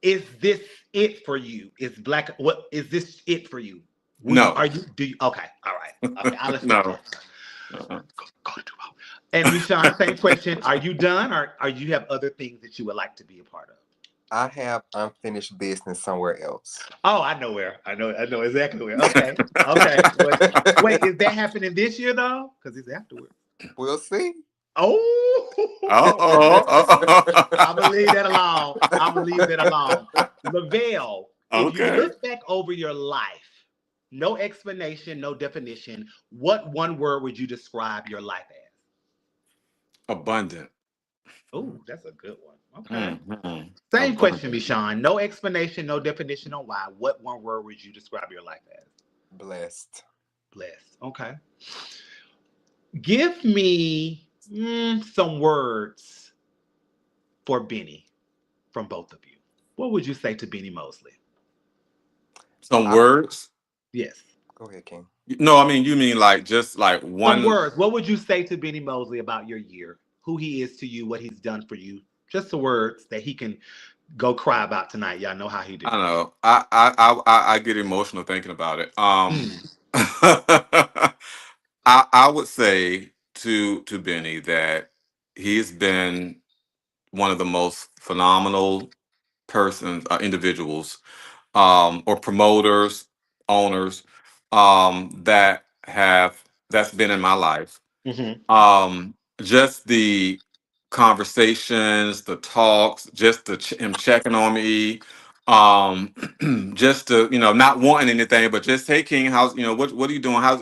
Is this it for you? Is Black what is this it for you? Will you No. are you do you okay, all right. Okay, I'll let you No. talk. Uh-uh. Go to Duval. And Mishon, same question. Are you done or you have other things that you would like to be a part of? I have unfinished business somewhere else. Oh, I know where. I know exactly where. Okay. Okay. Wait, is that happening this year though? Because it's afterwards. We'll see. Oh, I'm gonna leave that alone. I'm gonna leave that alone. Lavelle, if you Okay. look back over your life, no explanation, no definition, what one word would you describe your life as? Abundant. Oh, that's a good one. Okay. Mhm. Same question, Abundant. Michon. No explanation, no definition on why. What one word would you describe your life as? Blessed. Blessed. Okay. Give me some words for Benny from both of you. What would you say to Benny Mosley? Some I, words. Yes. go ahead, King. No, I mean, you mean like just like Some one. words. What would you say to Benny Mosley about your year? Who he is to you, what he's done for you? Just the words that he can go cry about tonight. Y'all know how he do. I don't know. I get emotional thinking about it. Mm. I would say to Benny that he's been one of the most phenomenal persons, individuals, or promoters, owners, that's been in my life. Hmm. Just the conversations, the talks, just him checking on me, um, just to not wanting anything, but just, hey King, how's what are you doing? How's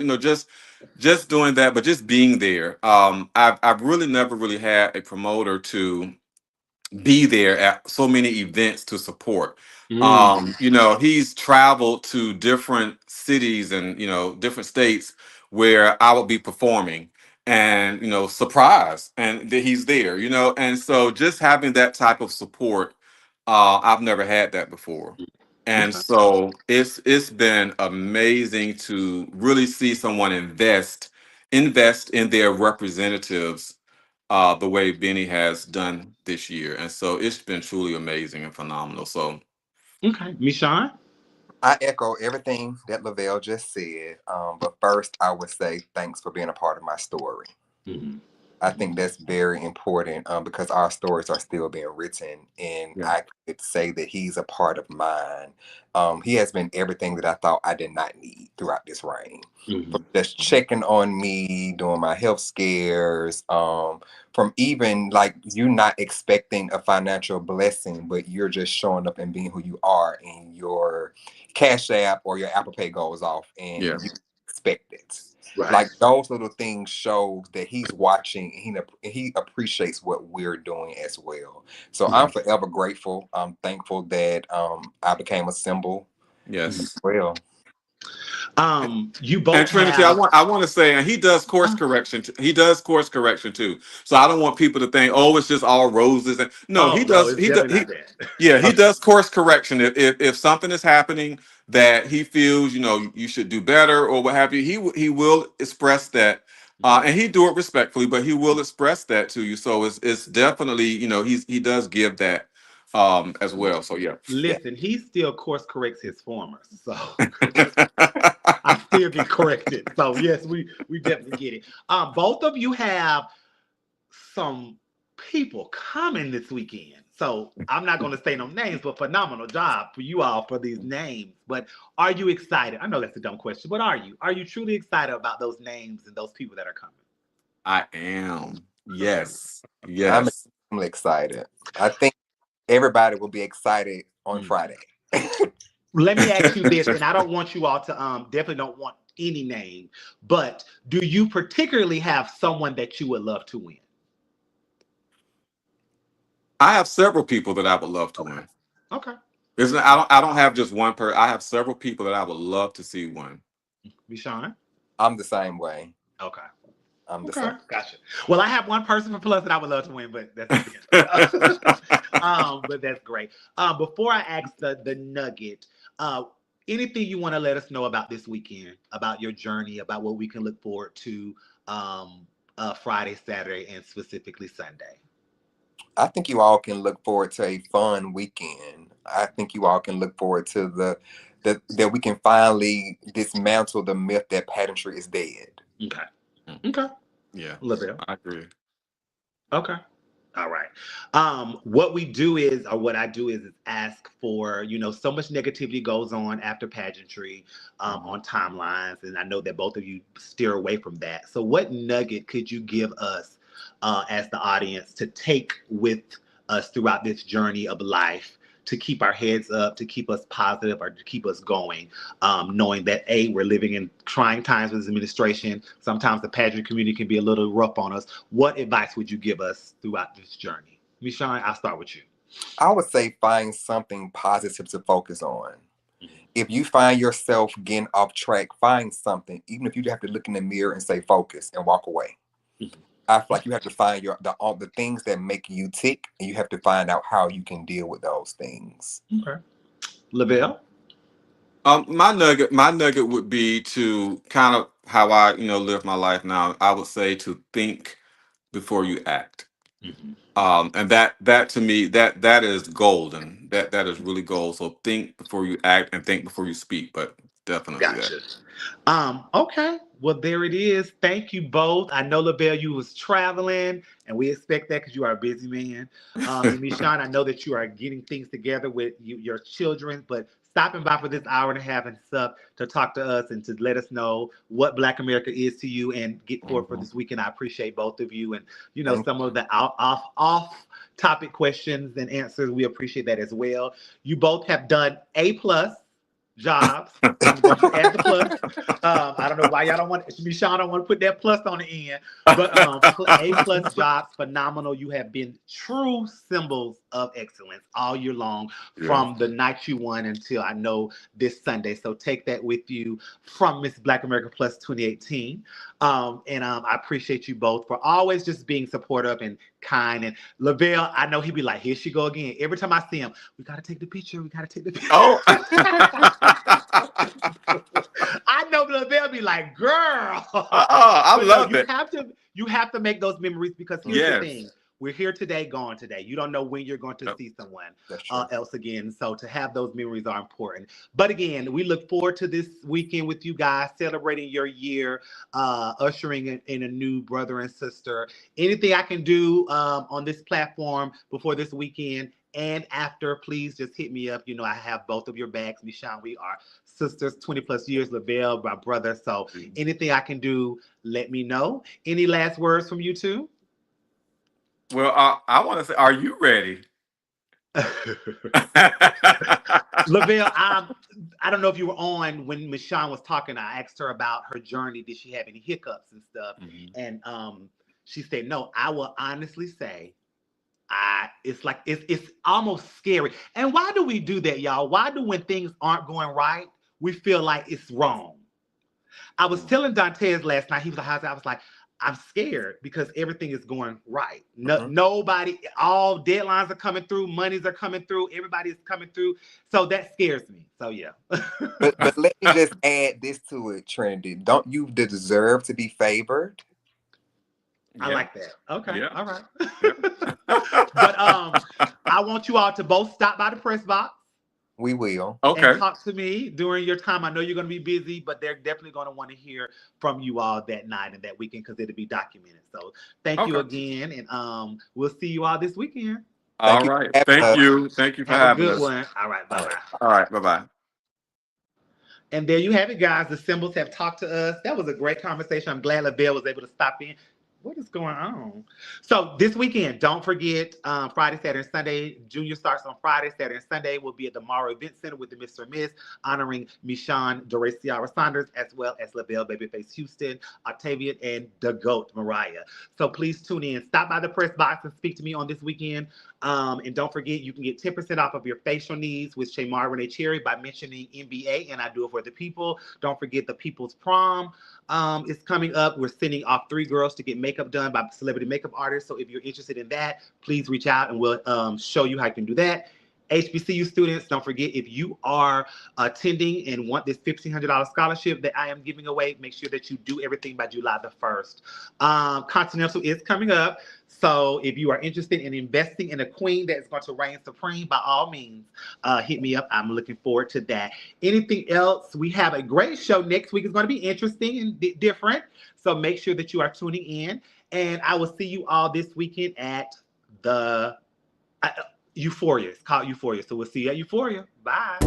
just doing that, but just being there. I've really never really had a promoter to be there at so many events to support. Mm. He's traveled to different cities and different states where I would be performing and surprise and that he's there, and so just having that type of support, I've never had that before. And Okay. so it's been amazing to really see someone invest in their representatives the way Benny has done this year. And so it's been truly amazing and phenomenal. So, Okay. Michon? I echo everything that Lavelle just said. But first, I would say thanks for being a part of my story. Hmm. I think that's very important because our stories are still being written, and yeah. I could say that he's a part of mine. He has been everything that I thought I did not need throughout this reign. From Hmm. just checking on me, doing my health scares, from even like you not expecting a financial blessing, but you're just showing up and being who you are, and your Cash App or your Apple Pay goes off, and Yeah. you expect it. Right. Like those little things show that he's watching and he appreciates what we're doing as well. So Mhm. I'm forever grateful. I'm thankful that I became a symbol as Yes. well. You And both Trinity, have. I want to say, and he does course correction. He does course correction too. So I don't want people to think, oh, it's just all roses. And no, Oh no, it's He does. definitely not that. Yeah, he Okay. does course correction. If something is happening that he feels, you should do better or what have you, he will express that, and he do it respectfully, but he will express that to you. So it's definitely, he does give that as well. So yeah. Yeah. Listen, he still course corrects his formers, so I still get corrected. So yes, we definitely get it. Both of you have some people coming this weekend. So I'm not going to say no names, but phenomenal job for you all for these names. But are you excited? I know that's a dumb question, but are you? Are you truly excited about those names and those people that are coming? I am. Okay. Yes. I'm Yes. extremely excited. I think everybody will be excited on Mm. Friday. Let me ask you this, and I don't want you all to definitely don't want any name, but do you particularly have someone that you would love to win? I have several people that I would love to Okay. win. Okay. Isn't I don't have just one per. I have several people that I would love to see win. Mishon? I'm the same way. Okay. I'm the Okay, same. gotcha. Well, I have one person for plus that I would love to win, but that's not the case. But that's great. Before I ask the nugget, uh, anything you want to let us know about this weekend, about your journey, about what we can look forward to Friday, Saturday, and specifically Sunday? I think you all can look forward to a fun weekend. I think you all can look forward to that we can finally dismantle the myth that pageantry is dead. Okay. Okay. Yeah, Lavelle. I agree. Okay. All right. What we do is, or what I do is ask for, so much negativity goes on after pageantry, Mhm. on timelines, and I know that both of you steer away from that. So, what nugget could you give us as the audience to take with us throughout this journey of life? To keep our heads up, to keep us positive, or to keep us going, knowing that we're living in trying times with this administration. Sometimes the pageant community can be a little rough on us. What advice would you give us throughout this journey? Mishon, I'll start with you. I would say find something positive to focus on. If you find yourself getting off track, find something, even if you have to look in the mirror and say focus and walk away. I feel like you have to find all the things that make you tick, and you have to find out how you can deal with those things. Okay. Lavelle? My nugget would be to kind of how I live my life now. I would say to think before you act. Mhm. And that to me that is golden. That is really gold. So think before you act and think before you speak. But definitely that. Gotcha. Okay. Well, there it is. Thank you both. I know, Lavelle, you was traveling, and we expect that because you are a busy man. And Michon, I know that you are getting things together with your children, but stopping by for this hour and a half and stuff to talk to us and to let us know what Black America is to you and get forward for Mhm. this weekend. I appreciate both of you, and Thank some of the off topic questions and answers. We appreciate that as well. You both have done A+ jobs. I'm going to add the plus. I don't know why y'all don't want Michon don't want to put that plus on the end, but A+ jobs, phenomenal. You have been true symbols of excellence all year long, Yeah. from the night you won until I know this Sunday. So take that with you from Miss Black America Plus 2018. And I appreciate you both for always just being supportive and kind. And Lavelle, I know he'd be like, here she go again. Every time I see him, we got to take the picture. We got to take the picture. Oh. I know they'll be like, girl. I But no, love you it. have to make those memories, because here's the Yes. thing. We're here today, gone today. You don't know when you're going to Yep. see someone That's true. else again. So to have those memories are important. But again, we look forward to this weekend with you guys, celebrating your year, ushering in a new brother and sister. Anything I can do on this platform before this weekend and after, please just hit me up. I have both of your backs. Michon, we are sisters, 20 plus years. Lavelle, my brother. So anything I can do, let me know. Any last words from you two? Well, I want to say, are you ready? Lavelle, I don't know if you were on when Mishon was talking. I asked her about her journey. Did she have any hiccups and stuff? And she said, no, I will honestly say, it's like it's almost scary. And why do we do that, y'all? Why do when things aren't going right, we feel like it's wrong? I was telling Dantes last night, he was like, I was like, I'm scared because everything is going right. No, nobody, all deadlines are coming through, monies are coming through, everybody is coming through. So that scares me. So yeah. but let me just add this to it, Trinity. Don't you deserve to be favored? I like that. Okay. All right. But I want you all to both stop by the press box. We will. Okay. And talk to me during your time. I know you're going to be busy, but they're definitely going to want to hear from you all that night and that weekend because it'll be documented. So thank you again, and we'll see you all this weekend. All right. Thank you. Thank you for having us. Have a good one. All right. Bye-bye. All right. Bye-bye. And there you have it, guys. The symbols have talked to us. That was a great conversation. I'm glad Lovell was able to stop in. What is going on? So this weekend, don't forget Friday, Saturday, and Sunday. Junior starts on Friday, Saturday, and Sunday. We'll be at the Morrow Event Center with the Mr. and Miss, honoring Mishon Ciara Saunders, as well as Lovell Babyface Houston, Octavian, and the GOAT, Mariah. So please tune in. Stop by the press box and speak to me on this weekend. And don't forget, you can get 10% off of your facial needs with Shamar Renee Cherry by mentioning NBA, and I do it for the people. Don't forget the People's Prom is coming up. We're sending off 3 girls to get makeup done by celebrity makeup artists. So if you're interested in that, please reach out and we'll show you how you can do that. HBCU students, don't forget, if you are attending and want this $1,500 scholarship that I am giving away, make sure that you do everything by July the 1st. Continental is coming up. So if you are interested in investing in a queen that is going to reign supreme, by all means, hit me up. I'm looking forward to that. Anything else? We have a great show next week. It's going to be interesting and different. So make sure that you are tuning in. And I will see you all this weekend at the Euphoria. It's called Euphoria. So we'll see you at Euphoria. Bye.